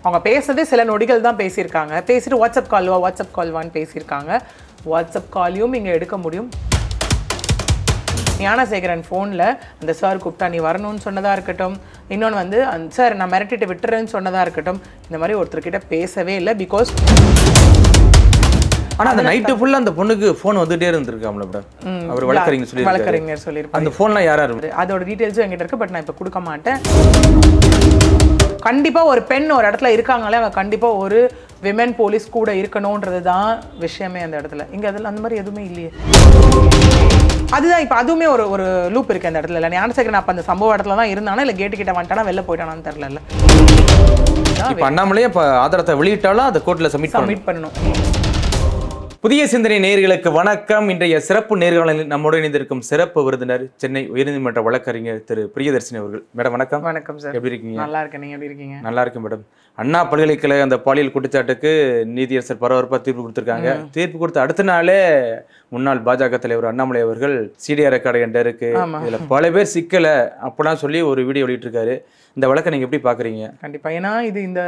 அவங்க பேசுறதே சில நொடிகள் தான் பேசியிருக்காங்க. பேசிட்டு வாட்ஸ்அப் கால்வான்னு பேசியிருக்காங்க. வாட்ஸ்அப் காலையும் இங்கே எடுக்க முடியும். ஞானசேகரன் ஃபோனில் அந்த சார் கூப்பிட்டா நீ வரணும்னு சொன்னதாக இருக்கட்டும், இன்னொன்று வந்து சார் நான் மிரட்டிட்டு விட்டுறேன்னு சொன்னதாக இருக்கட்டும், இந்த மாதிரி ஒருத்தர்கிட்ட பேசவே இல்லை. பிகாஸ் ஆனால் அந்த நைட்டு ஃபுல்லாக அந்த பொண்ணுக்கு ஃபோன் வந்துகிட்டே இருந்திருக்காம்ல மேடம். அவர் வழக்கறிஞர் சொல்லியிருப்பாரு. அந்த ஃபோன்லாம் யாராக இருக்குது அதோட டீட்டெயில்ஸும் என்கிட்ட இருக்குது. பட் நான் இப்போ கொடுக்க மாட்டேன். கண்டிப்பாக ஒரு பெண் ஒரு இடத்துல இருக்காங்களே, அவங்க கண்டிப்பாக ஒரு விமென் போலீஸ் கூட இருக்கணுன்றது தான் விஷயமே அந்த இடத்துல. இங்கே அதில் அந்த மாதிரி எதுவுமே இல்லையே. அதுதான் இப்போ அதுவுமே ஒரு லூப் இருக்குது அந்த இடத்துல. இல்லை ஞானசேகரன் அப்போ அந்த சம்பவ இடத்துல தான் இருந்தானா, இல்லை கேட்டு கிட்ட வந்துட்டானா, வெளில போயிட்டானான்னு தெரியல. இப்போ அண்ணாமலையே இப்போ ஆதாரத்தை வெளியிட்டாலும் அதை கோர்ட்டில் சப்மிட் பண்ணணும். புதிய சிந்தனை நேயர்களுக்கு வணக்கம். இன்றைய சிறப்பு நேர்காணலில் நம்முடன் இணைந்திருக்கும் சிறப்பு விருந்தினர் சென்னை உயர்நீதிமன்ற வழக்கறிஞர் திரு பிரியதர்ஷினி அவர்கள். மேடம் வணக்கம். வணக்கம் சார். எப்படி இருக்கீங்க? நல்லா இருக்கேன். நீங்கள் எப்படி இருக்கீங்க? நல்லா இருக்கு மேடம். அண்ணா பல்கலைக்கழக அந்த பாலியல் குற்றச்சாட்டுக்கு நீதியரசர் பரபரப்பாக தீர்ப்பு கொடுத்துருக்காங்க. தீர்ப்பு கொடுத்த அடுத்த நாளே முன்னாள் பாஜக தலைவர் அண்ணாமலை அவர்கள் சிடிஆர் ரெக்கார்டு என்கிட்ட இருக்கு, இதுல பல பேர் சிக்கலை அப்படிலாம் சொல்லி ஒரு வீடியோ வெளியிட்டிருக்காரு. இந்த வழக்கை நீங்க எப்படி பாக்குறீங்க? கண்டிப்பா. ஏன்னா இது இந்த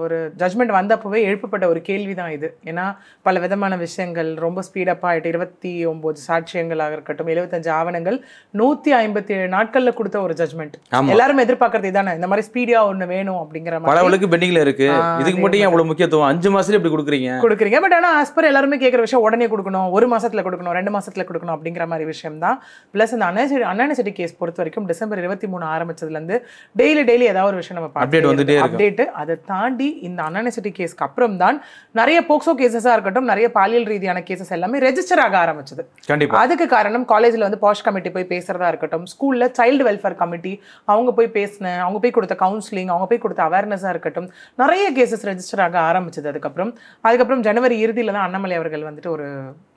ஒரு ஜட்மெண்ட் வந்தப்பவே எழுப்பப்பட்ட ஒரு கேள்வி தான் இது. ஏன்னா பல விதமான விஷயங்கள் ரொம்ப ஸ்பீடப்பா ஆயிட்டு 29 சாட்சியங்களாக இருக்கட்டும், 75 ஆவணங்கள் 157 நாட்கள்ல கொடுத்த ஒரு ஜட்மெண்ட். எல்லாரும் எதிர்பார்க்கறது இதானே, இந்த மாதிரி ஸ்பீடியா ஒண்ணு வேணும் அப்படிங்கிற மாதிரி. பல வழக்கு பெண்டிங்ல இருக்கு. இதுக்கு மட்டும் அவ்வளவு முக்கியத்துவம் 5 மாசத்துல எப்படி கொடுக்குறீங்க? பட் ஆனா ஆஸ்பர் எல்லாருமே கேட்குற விஷயம் உடனே கொடுக்கணும், 1 மாசத்துல கொடுக்கணும், 2 மாசத்துல கொடுக்கணும் அப்படிங்கிற மாதிரி விஷயம் தான். பிளஸ் இந்த அண்ணா யூனிவர்சிட்டி கேஸ் பொறுத்த வரைக்கும் டிசம்பர் 23 ஆரம்பிச்சதுல இருந்து டெய்லி ஏதாவது ஒரு விஷயம் நம்ம அப்டேட். அதை தாண்டி இந்த அண்ணா யூனிவர்சிட்டி கேஸ்க்கு அப்புறம் தான் நிறைய போக்சோ கேசஸா இருக்கட்டும், நிறைய பாலியல் ரீதியான கேசஸ் எல்லாமே ரெஜிஸ்டர் ஆக ஆரம்பிச்சது. அதுக்கு காரணம் காலேஜ்ல வந்து பாஷ் கமிட்டி போய் பேசுறதா இருக்கட்டும், ஸ்கூல்ல சைல்டு வெல்ஃபேர் கமிட்டி அவங்க போய் அவங்க போய் கொடுத்த கவுன்சிலிங், அவங்க போய் கொடுத்த அவேர்னஸா இருக்கட்டும், நிறைய கேசஸ் ரெஜிஸ்டர் ஆக ஆரம்பிச்சது. அதுக்கப்புறம் ஜனவரி இறுதியில தான் அண்ணாமலை அவர்கள் வந்துட்டு ஒரு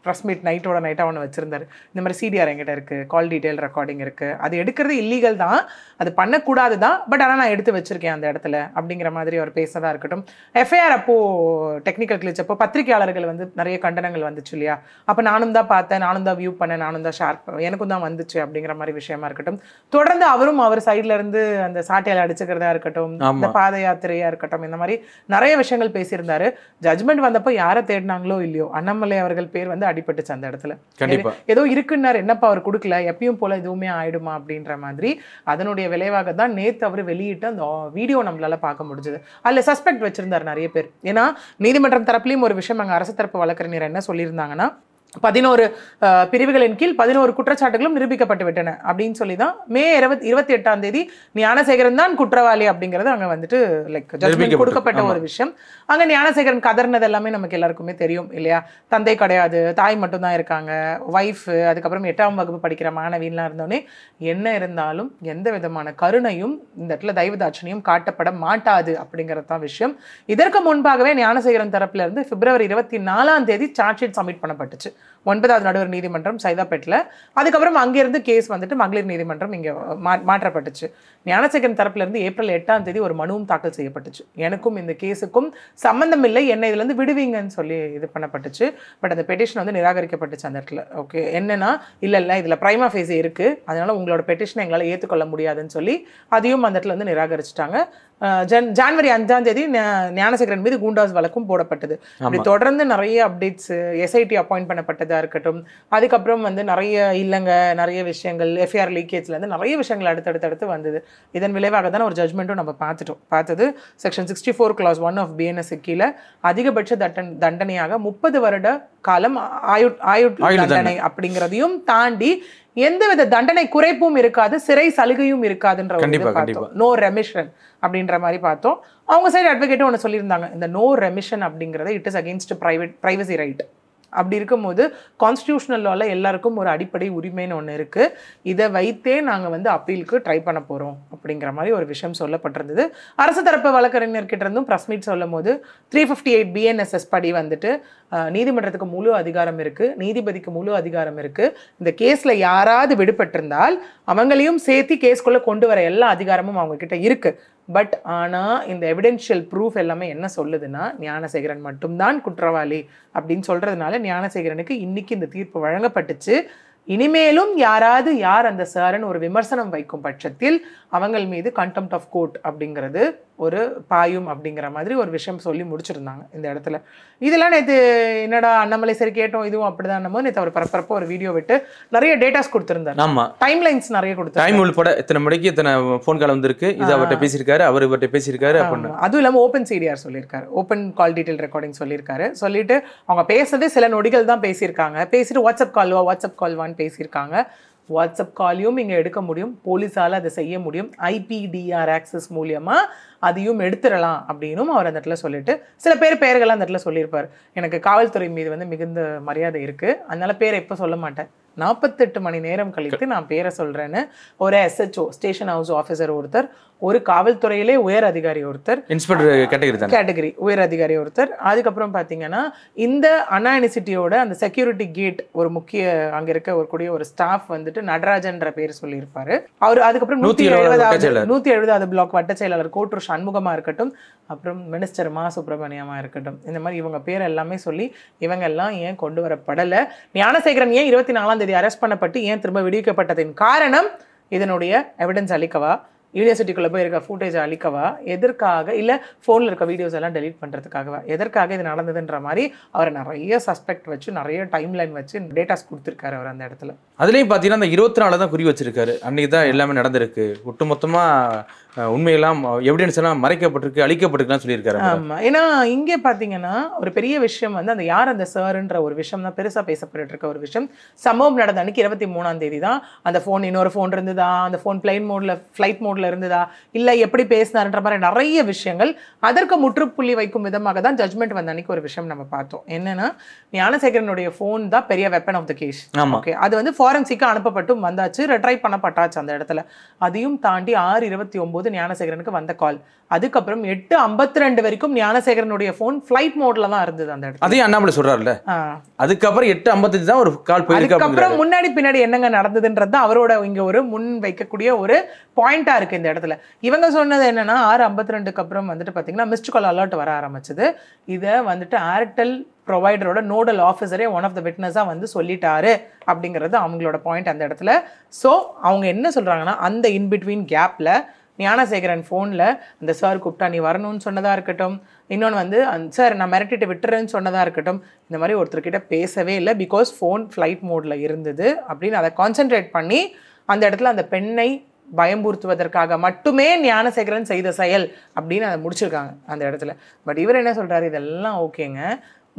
ப்ரெஸ் மீட் நைட்டாக ஒன்று வச்சிருந்தாரு. இந்த மாதிரி சிடிஆர் என்கிட்ட இருக்குது, கால் டீட்டெயில் ரெக்கார்டிங் இருக்குது, அது எடுக்கிறது இல்லீகல் தான், அது பண்ணக்கூடாது தான், பட் ஆனால் நான் எடுத்து வச்சிருக்கேன் அந்த இடத்துல அப்படிங்கிற மாதிரி அவர் பேசதா இருக்கட்டும். எஃப்ஐஆர் அப்போது டெக்னிக்கல் கிளிச் அப்போ பத்திரிகையாளர்கள் வந்து நிறைய கண்டனங்கள் வந்துச்சு இல்லையா, அப்போ நானும் தான் பார்த்தேன், நானும் தான் வியூ பண்ணேன், நானும் தான் ஷேர் எனக்கும் தான் வந்துச்சு அப்படிங்கிற மாதிரி விஷயமா இருக்கட்டும். தொடர்ந்து அவர் சைட்ல இருந்து அந்த சாட்டையால் அடிச்சுக்கிறதா இருக்கட்டும், இந்த பாத யாத்திரையா இருக்கட்டும், இந்த மாதிரி நிறைய விஷயங்கள் பேசியிருந்தாரு. ஜட்மெண்ட் வந்தப்போ யாரை தேடினாங்களோ இல்லையோ, அண்ணாமலை அவர்கள் பேர் வந்து அடிபட்டுச்சு அந்த இடத்துல. ஏதோ இருக்குன்னாரு, என்னப்பா அவர் கொடுக்கல, எப்பயும் போல எதுவுமே ஆயிடுமா அப்படின்ற மாதிரி. அதனுடைய விளைவாக தான் நேத்து அவர் வெளியிட்ட அந்த வீடியோ நம்மளால பார்க்க முடிஞ்சது. அதுல சஸ்பெக்ட் வச்சிருந்தாரு நிறைய பேர். ஏன்னா நீதிமன்றம் தரப்புலையும் ஒரு விஷயம், அங்க அரசு தரப்பு வழக்கறிஞர் என்ன சொல்லியிருந்தாங்கன்னா, 11 பிரிவுகளின் கீழ் 11 குற்றச்சாட்டுகளும் நிரூபிக்கப்பட்டு விட்டன அப்படின்னு சொல்லி தான் மே 28 ஞானசேகரன் தான் குற்றவாளி அப்படிங்கிறது அங்க வந்துட்டு லைக் ஜட்மெண்ட் கொடுக்கப்பட்ட ஒரு விஷயம். அங்க ஞானசேகரன் கதர்னது எல்லாமே நமக்கு எல்லாருக்குமே தெரியும் இல்லையா. தந்தை கிடையாது, தாய் மட்டும் தான் இருக்காங்க, ஒய்ஃப், அதுக்கப்புறம் 8ஆம் வகுப்பு படிக்கிற மாணவின்லாம் இருந்தோடனே என்ன இருந்தாலும் எந்த விதமான கருணையும் இந்த இடத்துல தயவுதாட்சணியும் காட்டப்பட மாட்டாது அப்படிங்கிறது தான் விஷயம். இதற்கு முன்பாகவே ஞானசேகரன் தரப்புல இருந்து பிப்ரவரி 24 சார்ஜ் ஷீட் சப்மிட் பண்ணப்பட்டுச்சு 9வது நடுவர் நீதிமன்றம் சைதாப்பேட்டில். அதுக்கப்புறம் அங்கிருந்து கேஸ் வந்துட்டு மகளிர் நீதிமன்றம் இங்கே மாற்றப்பட்டுச்சு. ஞானசேகரன் தரப்புல இருந்து ஏப்ரல் 8 ஒரு மனுவும் தாக்கல் செய்யப்பட்டுச்சு. எனக்கும் இந்த கேஸுக்கும் சம்பந்தம் இல்லை, என்ன இதுல இருந்து விடுவீங்கன்னு சொல்லி இது பண்ணப்பட்டுச்சு. பட் அந்த பெட்டிஷன் வந்து நிராகரிக்கப்பட்டுச்சு அந்த இடத்துல. ஓகே, என்னன்னா இல்லை இதுல பிரைமா ஃபேஸ் இருக்கு, அதனால உங்களோட பெட்டிஷனை எங்களால் ஏற்றுக்கொள்ள முடியாதுன்னு சொல்லி அதையும் அந்த இடத்துல வந்து நிராகரிச்சுட்டாங்க. ஜனவரி 5 ஞானசேகரன் மீது கூண்டாஸ் வழக்கும் போடப்பட்டது. அப்படி தொடர்ந்து நிறைய அப்டேட்ஸ், எஸ்ஐடி அப்பாயிண்ட் பண்ணப்பட்டதா இருக்கட்டும், அதுக்கப்புறம் வந்து நிறைய விஷயங்கள், எஃப்ஐஆர் லீக்கேஜ்ல இருந்து நிறைய விஷயங்கள் அடுத்தடுத்து வந்தது. இதன் விளைவாக தான் ஒரு ஜட்மெண்ட்டும் நம்ம பார்த்தது. செக்ஷன் 64 clause 1 ஆஃப் பிஎன்எஸ் கீழே அதிகபட்ச தண்டனையாக 30 வருட காலம் ஆயுள் தண்டனை அப்படிங்கிறதையும் தாண்டி எந்தவித தண்டனை குறைப்பும் இருக்காது, சிறை சலுகையும் இருக்காதுன்ற நோ ரெமிஷன் அப்படின்ற மாதிரி பார்த்தோம். அவங்க சைடு அட்வொகேட்டும் ஒன்று சொல்லியிருந்தாங்க, இந்த நோ ரெமிஷன் அப்படிங்கிறத it is against privacy right. அப்படி இருக்கும்போது கான்ஸ்டியூஷனல் லால எல்லாருக்கும் ஒரு அடிப்படை உரிமைன்னு ஒன்று இருக்குது, இதை வைத்தே நாங்கள் வந்து அப்பீலுக்கு ட்ரை பண்ண போகிறோம் அப்படிங்கிற மாதிரி ஒரு விஷயம் சொல்லப்பட்டிருந்தது. அரசு தரப்பு வழக்கறிஞர்கிட்ட இருந்தும் ப்ரெஸ் மீட் சொல்லும் போது 358 BNSS படி வந்துட்டு நீதிமன்றத்துக்கு முழு அதிகாரம் இருக்குது, நீதிபதிக்கு முழு அதிகாரம் இருக்குது. இந்த கேஸில் யாராவது விடுபட்டிருந்தால் அவங்களையும் சேர்த்து கேஸ்குள்ளே கொண்டு வர எல்லா அதிகாரமும் அவங்க கிட்ட இருக்குது. பட் ஆனால் இந்த எவிடென்ஷியல் ப்ரூஃப் எல்லாமே என்ன சொல்லுதுன்னா, ஞானசேகரன் மட்டும்தான் குற்றவாளி அப்படின்னு சொல்கிறதுனால ஞானசேகரனுக்கு இன்னைக்கு இந்த தீர்ப்பு வழங்கப்பட்டுச்சு. இனிமேலும் யாராவது யார் அந்த சார்னு ஒரு விமர்சனம் வைக்கும் பட்சத்தில் அவங்கள் மீது கண்டெம்ட் ஆஃப் கோர்ட் அப்படிங்கிறது ஒரு பாயும் அப்படிங்கிற மாதிரி ஒரு விஷயம் சொல்லி முடிச்சிருந்தாங்க இந்த இடத்துல. இதெல்லாம் நேற்று என்னடா அண்ணாமலை சரி கேட்டோம் இதுவும் அப்படிதான் நேற்று அவர் பரப்பரப்போ ஒரு வீடியோ விட்டு நிறைய டேட்டாஸ் கொடுத்துருந்தாரு. ஆமா, டைம் லைன்ஸ் நிறைய கொடுத்தாரு. டைம் உள்பட இத்தனை மணிக்கு இத்தனை ஃபோன் கால் வந்திருக்கு, இது அவர்கிட்ட பேசியிருக்காரு, அவர் இவர்கிட்ட பேசியிருக்காரு அப்படின்னு. அதுவும் இல்லாமல் ஓப்பன் சிடிஆர் சொல்லியிருக்காரு, ஓப்பன் கால் டீட்டெயில் ரெக்கார்டிங் சொல்லியிருக்காரு. சொல்லிட்டு அவங்க பேசுறதே சில நொடிகள் தான் பேசியிருக்காங்க. பேசிட்டு வாட்ஸ்அப் கால் வான்னு பேசியிருக்காங்க. வாட்ஸ்அப் காலையும் இங்கே எடுக்க முடியும், போலீஸால் அதை செய்ய முடியும், ஐபிடிஆர் ஆக்சஸ் மூலியமாக அதையும் எடுத்துடலாம் அப்படின்னும் அவர் அந்த இடத்துல சொல்லிட்டு சில பெயர்கள்லாம் அந்த இடத்துல சொல்லியிருப்பார். எனக்கு காவல்துறை மீது வந்து மிகுந்த மரியாதை இருக்குது, அதனால பேரை எப்போ சொல்ல மாட்டேன், 48 மணி நேரம் கழித்து நான் பேரை சொல்கிறேன்னு ஒரு SHO ஸ்டேஷன் ஹவுஸ் ஆஃபீஸர் ஒருத்தர், ஒரு காவல்துறையிலே உயர் அதிகாரி ஒருத்தர், இன்ஸ்பெக்டர் கேட்டகரி உயர் அதிகாரி ஒருத்தர், அதுக்கப்புறம் பார்த்தீங்கன்னா இந்த அண்ணா யூனிவர்சிட்டியோட அந்த செக்யூரிட்டி கேட் ஒரு முக்கிய அங்கே இருக்க ஒரு கூடிய ஒரு ஸ்டாஃப் வந்துட்டு நடராஜன்ற பேர் சொல்லியிருப்பாரு. அவர் அதுக்கப்புறம் 170வது பிளாக் வட்ட செயலாளர் கோட்டூர் சண்முகமா இருக்கட்டும், அப்புறம் மினிஸ்டர் மா சுப்பிரமணியமா இருக்கட்டும், இந்த மாதிரி இவங்க பேர் எல்லாமே சொல்லி இவங்க எல்லாம் ஏன் கொண்டு வரப்படலை, ஞானசேகரன் ஏன் 24ஆம் தேதி அரெஸ்ட் பண்ணப்பட்டு ஏன் திரும்ப விடுவிக்கப்பட்டதின் காரணம் இதனுடைய எவிடன்ஸ் அளிக்கவா, யூனிவர்சிட்டிக்குள்ளே போய் இருக்க ஃபுட்டேஜ் அழிக்கவா, எதற்காக, இல்லை ஃபோனில் இருக்க வீடியோஸ் எல்லாம் டெலீட் பண்ணுறதுக்காகவா, எதற்காக இது நடந்ததுன்ற மாதிரி அவரை நிறைய சஸ்பெக்ட் வச்சு நிறைய டைம் லைன் வச்சு டேட்டாஸ் கொடுத்துருக்காரு அவர் அந்த இடத்துல. அதுலேயும் பார்த்தீங்கன்னா அந்த 24 தான் குறி வச்சிருக்காரு. அன்றைக்கி தான் எல்லாமே நடந்திருக்கு, ஒட்டுமொத்தமாக உண்மையெல்லாம் எவிடன்ஸ் எல்லாம் மறைக்கப்பட்டிருக்கு, அழிக்கப்பட்டிருக்குன்னு சொல்லியிருக்காரு. ஆமாம், ஏன்னா இங்கே பார்த்தீங்கன்னா ஒரு பெரிய விஷயம் வந்து அந்த யார் அந்த சார்ன்ற ஒரு விஷயம் தான் பெருசாக பேசப்பட்டு இருக்க ஒரு விஷயம். சம்பவம் நடந்த அன்னைக்கு 23ஆம் தேதி தான் அந்த ஃபோன், இன்னொரு ஃபோன் இருந்ததா, அந்த ஃபோன் ஃப்ளைட் மோடில் இருந்ததா, இல்லை எப்படி பேசினார்ன்ற மாதிரி நிறைய விஷயங்கள். அதற்கு முற்றுப்புள்ளி வைக்கும் விதமாக தான் ஜட்மெண்ட் வந்த அன்னைக்கு ஒரு விஷயம் நம்ம பார்த்தோம். என்னன்னா ஞானசேகரனுடைய ஃபோன் தான் பெரிய weapon of the case. Okay, அது வந்து ஃபாரன்சிக்கு அனுப்பப்பட்டும் வந்தாச்சு, ரெட்ரை பண்ணப்பட்டாச்சு அந்த இடத்துல. அதையும் தாண்டி 6:29 ஞானசேகரனுக்கு வந்த கால், அதுக்கப்புறம் 8:52 வரைக்கும் ஞானசேகரனுடைய போன் ஃபிளைட் மோட்ல தான் இருந்தது அந்த இடத்துல. அதையும் அண்ணாமலை சொல்றாருல்ல, அதுக்கப்புறம் 8:55 தான் ஒரு கால் போயிருக்கு. அதுக்கப்புறம் முன்னாடி பின்னாடி என்னங்க நடந்ததுன்றது அவரோட இங்க ஒரு முன் வைக்கக்கூடிய ஒரு பாயிண்டா இருக்கு இந்த இடத்துல. இவங்க சொன்னது என்னன்னா 6:52க்கு அப்புறம் வந்துட்டு பாத்தீங்கன்னா மிஸ்டு கால் அலர்ட் வர ஆரம்பிச்சது. இதை வந்துட்டு ஏர்டெல் ப்ரொவைடரோட நோடல் ஆஃபீஸரே ஒன் ஆஃப் த விட்னஸா வந்து சொல்லிட்டாரு அப்படிங்கிறது அவங்களோட பாயிண்ட் அந்த இடத்துல. ஸோ அவங்க என்ன சொல்றாங்கன்னா அந்த இன்பிட்வீன் கேப்ல ஞானசேகரன் ஃபோனில் அந்த சார் கூப்பிட்டா நீ வரணும்னு சொன்னதாக இருக்கட்டும், இன்னொன்று வந்து சார் நான் மிரட்டிட்டு விட்டுறேன்னு சொன்னதாக இருக்கட்டும், இந்த மாதிரி ஒருத்தர்கிட்ட பேசவே இல்லை, பிகாஸ் ஃபோன் ஃப்ளைட் மோடில் இருந்தது அப்படின்னு அதை கான்சென்ட்ரேட் பண்ணி அந்த இடத்துல அந்த பெண்ணை பயம்புறுத்துவதற்காக மட்டுமே ஞானசேகரன் செய்த செயல் அப்படின்னு அதை முடிச்சிருக்காங்க அந்த இடத்துல. பட் இவர் என்ன சொல்கிறாரு, இதெல்லாம் ஓகேங்க,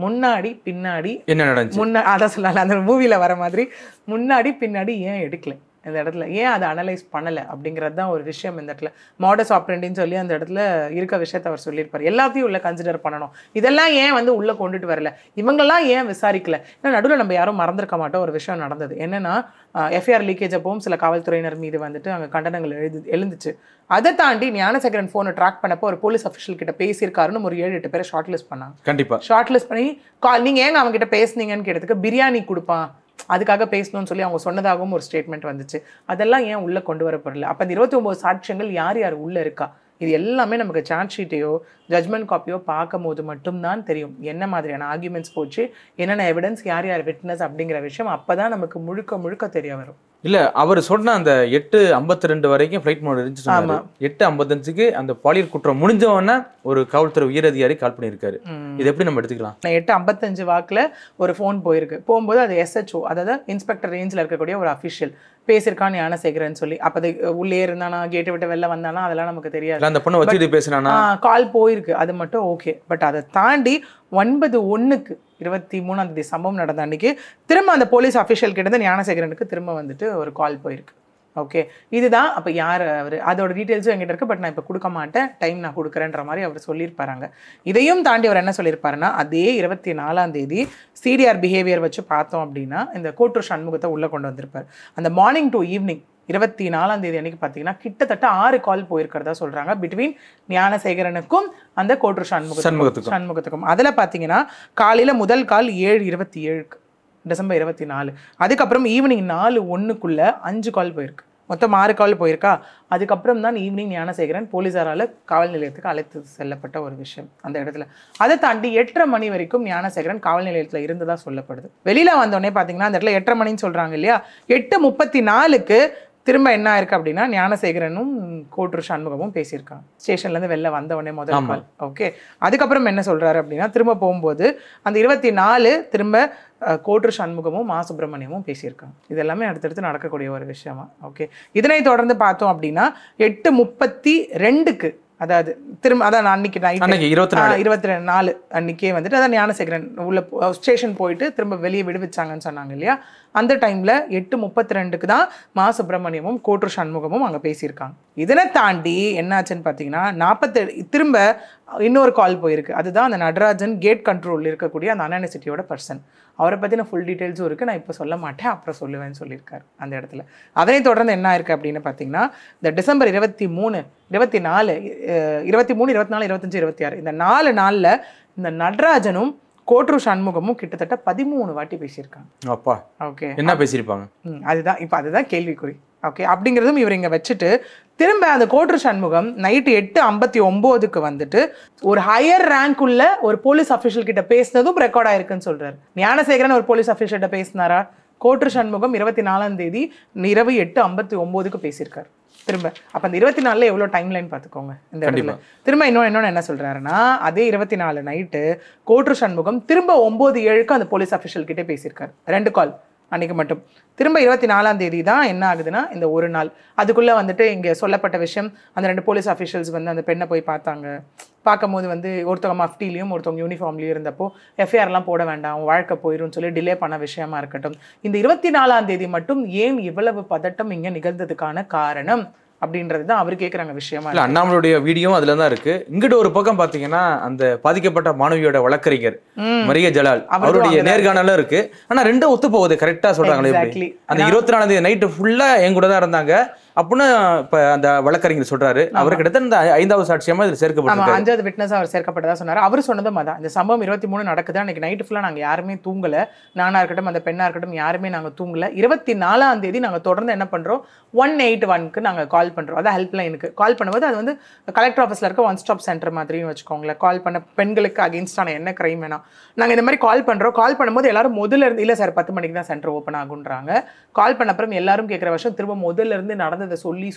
முன்னாடி பின்னாடி என்ன நடந்துச்சு அதான் சொல்லலாம், அந்த மூவியில் வர மாதிரி முன்னாடி பின்னாடி ஏன் எடுக்கல இந்த இடத்துல, ஏன் அதை அனலைஸ் பண்ணலை அப்படிங்கிறது தான் ஒரு விஷயம். இந்த இடத்துல மாடஸ் ஆப்ரண்டின்னு சொல்லி அந்த இடத்துல இருக்க விஷயத்தை அவர் சொல்லியிருப்பார். எல்லாத்தையும் உள்ள கன்சிடர் பண்ணணும், இதெல்லாம் ஏன் வந்து உள்ளே கொண்டுட்டு வரல, இவங்கெல்லாம் ஏன் விசாரிக்கல. ஏன்னா நடுவில் நம்ம யாரும் மறந்துருக்க மாட்டோம் ஒரு விஷயம் நடந்தது. என்னன்னா எஃப்ஐஆர் லீக்கேஜ் அப்பவும் சில காவல்துறையினர் மீது வந்துட்டு அங்கே கண்டனங்கள் எழுந்துச்சு. அதை தாண்டி ஞானசேகரன் ஃபோனை ட்ராக் பண்ணப்போ ஒரு போலீஸ் அஃபிஷியல் கிட்ட பேசியிருக்காருன்னு ஒரு 7-8 பேரை ஷார்ட் லிஸ்ட் பண்ணாங்க. கண்டிப்பாக ஷார்ட் லிஸ்ட் பண்ணி நீங்கள் ஏங்க அவங்க கிட்ட பேசுனீங்கன்னு கேட்டதுக்கு பிரியாணி கொடுப்பான் அதுக்காக பேசணும்னு சொல்லி அவங்க சொன்னதாகவும் ஒரு ஸ்டேட்மெண்ட் வந்துச்சு. அதெல்லாம் ஏன் உள்ளே கொண்டு வரப்படல? அப்போ அந்த 29 சாட்சியங்கள் யார் யார் உள்ளே இருக்கா, இது எல்லாமே நமக்கு சார்ஜ் ஷீட்டையோ ஜட்மெண்ட் காப்பியோ பார்க்கும் போது மட்டும்தான் தெரியும் என்ன மாதிரியான ஆர்குமெண்ட்ஸ் போச்சு, என்னென்ன எவிடன்ஸ், யார் யார் விட்னஸ் அப்படிங்கிற விஷயம். அப்போ தான் நமக்கு முழுக்க தெரிய வரும். இல்லை அவர் சொன்ன அந்த 8:52 வரைக்கும் ஃப்ளைட் மோட் இருந்துச்சு. 8:55க்கு அந்த பாலியல் குற்றம் முடிஞ்சவொன்னே ஒரு காவல்துறை உயரதிகாரி கால் பண்ணியிருக்காரு. இது எப்படி நம்ம எடுத்துக்கலாம்? 8:55 வாக்கில் ஒரு ஃபோன் போயிருக்கு. போகும்போது அது SHO, அதாவது இன்ஸ்பெக்டர் ரேஞ்சில் இருக்கக்கூடிய ஒரு அஃபிஷியல் பேசியிருக்கான் ஞானசேகரன் சொல்லி. அப்போ அது உள்ளே இருந்தானா, கேட்டை விட்டு வெளில வந்தானா, அதெல்லாம் நமக்கு தெரியாது. அந்த பொண்ணை வச்சுட்டு பேசினானா, கால் போயிருக்கு, அது மட்டும் ஓகே. பட் அதை தாண்டி 9/1க்கு 23ஆம் தேதி சம்பவம் நடந்த அன்னைக்கு திரும்ப அந்த போலீஸ் அஃபிஷியல் கிட்ட ஞானசேகரனுக்கு திரும்ப வந்துட்டு ஒரு கால் போயிருக்கு. ஓகே, இதுதான். அப்போ யார் அவர், அதோட டீட்டெயில்ஸும் என்கிட்ட இருக்குது, பட் நான் இப்போ கொடுக்க மாட்டேன், டைம் நான் கொடுக்குறேன்ற மாதிரி அவர் சொல்லியிருப்பாங்க. இதையும் தாண்டி அவர் என்ன சொல்லியிருப்பாருன்னா, அதே 24ஆம் தேதி சிடிஆர் பிஹேவியர் வச்சு பார்த்தோம் அப்படின்னா இந்த கோட்டூர் சண்முகத்தை உள்ளே கொண்டு வந்திருப்பார். அந்த மார்னிங் டு ஈவினிங் 24ஆம் தேதி அன்னைக்கு பார்த்தீங்கன்னா கிட்டத்தட்ட 6 கால் போயிருக்கிறதா சொல்கிறாங்க பிட்வீன் ஞானசேகரனுக்கும் அந்த கோட்டூர் சண்முகத்துக்கும். அதில் பார்த்தீங்கன்னா காலையில் முதல் கால் 7:27க்கு டிசம்பர் 24, அதுக்கப்புறம் ஈவினிங் 4:01க்குள்ள 5 கால் போயிருக்கு. மொத்தம் 6 கால் போயிருக்கா. அதுக்கப்புறம் தான் ஈவினிங் ஞானசேகரன் போலீஸாரால் காவல் நிலையத்துக்கு அழைத்து செல்லப்பட்ட ஒரு விஷயம் அந்த இடத்துல. அதை தாண்டி 8:30 மணி வரைக்கும் ஞானசேகரன் காவல் நிலையத்தில் இருந்ததா சொல்லப்படுது. வெளியில வந்தோடனே பார்த்தீங்கன்னா அந்த இடத்துல 8:30 மணின்னு சொல்றாங்க இல்லையா, 8:34க்கு திரும்ப என்ன ஆயிருக்கு அப்படின்னா ஞானசேகரனும் கோட்டூர் சண்முகமும் பேசியிருக்காங்க. ஸ்டேஷன்லேருந்து வெளில வந்த உடனே முதல் கால். ஓகே, அதுக்கப்புறம் என்ன சொல்றாரு அப்படின்னா திரும்ப போகும்போது அந்த 24 திரும்ப கோட்டூர் சண்முகமும் மா சுப்பிரமணியமும் பேசியிருக்காங்க. இது எல்லாமே அடுத்தடுத்து நடக்கக்கூடிய ஒரு விஷயமா. ஓகே, இதனை தொடர்ந்து பார்த்தோம் அப்படின்னா 8:32க்கு அதாவது திரும்ப அதான் அன்னைக்கு நைட் 24 அன்னைக்கே வந்துட்டு அதான் ஞானசேகரன் உள்ள ஸ்டேஷன் போயிட்டு திரும்ப வெளியே விடுவிச்சாங்கன்னு சொன்னாங்க இல்லையா. அந்த டைம்ல 8:32க்கு தான் மா சுப்பிரமணியமும் கோட்டூர் சண்முகமும் அங்கே பேசியிருக்காங்க. இதனை தாண்டி என்னாச்சுன்னு பார்த்தீங்கன்னா 47 திரும்ப இன்னொரு கால் போயிருக்கு. அதுதான் அந்த நடராஜன் கேட் கண்ட்ரோல் இருக்கக்கூடிய அந்த அண்ணா யூனிவர்சிட்டியோட பர்சன். அவரை பற்றின ஃபுல் டீட்டெயில்ஸும் இருக்குது, நான் இப்போ சொல்ல மாட்டேன் அப்புறம் சொல்லுவேன்னு சொல்லியிருக்காரு அந்த இடத்துல. அதனை தொடர்ந்து என்ன இருக்குது அப்படின்னு பார்த்தீங்கன்னா இந்த டிசம்பர் 23, 24, 23, 24, 25, 26 இந்த 4 நாளில் இந்த நடராஜனும் கோட்டூர் சண்முகமும் கிட்டத்தட்ட 13 வாட்டி பேசியிருக்காங்க. அப்பா, ஓகே, என்ன பேசியிருப்பாங்க அதுதான் இப்போ அதுதான் கேள்விக்குறி. ஓகே, அப்படிங்கிறதும் இவர் இங்கே வச்சுட்டு திரும்ப அந்த கோட்டூர் சண்முகம் நைட்டு 8:59க்கு வந்துட்டு ஒரு ஹையர் ரேங்க் உள்ள ஒரு போலீஸ் அஃபிஷியல் கிட்ட பேசினதும் ரெக்கார்ட் ஆயிருக்குன்னு சொல்றாரு. ஞானசேகரன் ஒரு போலீஸ் அஃபிஷியல் கிட்ட பேசினாரா? கோட்டூர் சண்முகம் 24ஆம் தேதி இரவு 8:59க்கு பேசியிருக்காரு திரும்ப. அப்போ அந்த 24ல் எவ்வளோ டைம் லைன் பார்த்துக்கோங்க இந்த இடத்துல. திரும்ப இன்னொன்று என்ன சொல்றாருன்னா அதே 24 நைட்டு கோட்டூர் சண்முகம் திரும்ப 9:07க்கு அந்த போலீஸ் அஃபிஷியல் கிட்டே பேசியிருக்காரு. 2 கால் அன்றைக்கி மட்டும். திரும்ப 24ஆம் தேதி தான் என்ன ஆகுதுன்னா இந்த ஒரு நாள் அதுக்குள்ளே வந்துட்டு இங்கே சொல்லப்பட்ட விஷயம் அந்த 2 போலீஸ் அஃபிஷியல்ஸ் வந்து அந்த பெண்ணை போய் பார்த்தாங்க. பார்க்கும்போது வந்து ஒருத்தவங்க மஃப்டிலையும் ஒருத்தவங்க யூனிஃபார்ம்லையும் இருந்தப்போ எஃப்ஐஆர்லாம் போட வேண்டாம் வாழ்க்கை போயிடும்னு சொல்லி டிலே பண்ண விஷயமா இருக்கட்டும். இந்த 24ஆம் தேதி மட்டும் ஏன் இவ்வளவு பதட்டம் இங்கே நிகழ்ந்ததுக்கான காரணம் அப்படின்றது தான் அவர் கேட்குறாங்க விஷயமா. இல்லை, அண்ணாமலையுடைய வீடியோ அதில் தான் இருக்கு. இங்கிட்ட ஒரு பக்கம் பார்த்தீங்கன்னா அந்த பாதிக்கப்பட்ட மாணவியோட வழக்கறிஞர் மரிய ஜலால் அவருடைய நேர்காணலும் இருக்கு. ஆனால் ரெண்டும் ஒத்து போகுது, கரெக்டாக சொல்றாங்களே. அந்த 24ஆம் தேதி நைட்டு ஃபுல்லாக என் கூட தான் இருந்தாங்க அப்படின்னு இப்போ அந்த வழக்கறிஞர் சொல்றாரு. அவர் கிட்டத்தட்ட இந்த 5வது சாட்சியமா இதில் சேர்க்கப்பட்டார். 5வது விட்னஸ் அவர் சேர்க்கப்பட்டதா சொன்னார். அவர் சொன்னதும் அதான் இந்த சம்பவம் 23 நடக்குது. அன்னைக்கு நைட்டு ஃபுல்லாக நாங்கள் யாருமே தூங்கலை, நானாக இருக்கட்டும் அந்த பெண்ணாக இருக்கட்டும் யாருமே நாங்கள் தூங்கலை. 24ஆம் தேதி நாங்கள் தொடர்ந்து என்ன பண்ணுறோம் 181க்கு நாங்கள் கால் பண்ணுறோம். அதான் ஹெல்ப் லைனுக்கு கால் பண்ணும்போது அது வந்து கலெக்டர் ஆஃபீஸில் இருக்க ஒன் ஸ்டாப் சென்டர் மாதிரின்னு வச்சுக்கோங்களேன். கால் பண்ண பெண்களுக்கு அகெயின்ஸ்டான என்ன கிரைம் வேணாம் நாங்கள் இந்த மாதிரி கால் பண்ணுறோம். கால் பண்ணும்போது எல்லாரும் முதல்ல இருந்து இல்லை சார் 10 மணிக்கு தான் சென்டர் ஓப்பன் ஆகுன்றாங்க. கால் பண்ண அப்புறம் எல்லாரும் கேட்குற வருஷம் திரும்ப முதல்ல இருந்து நடந்ததை சொல்லி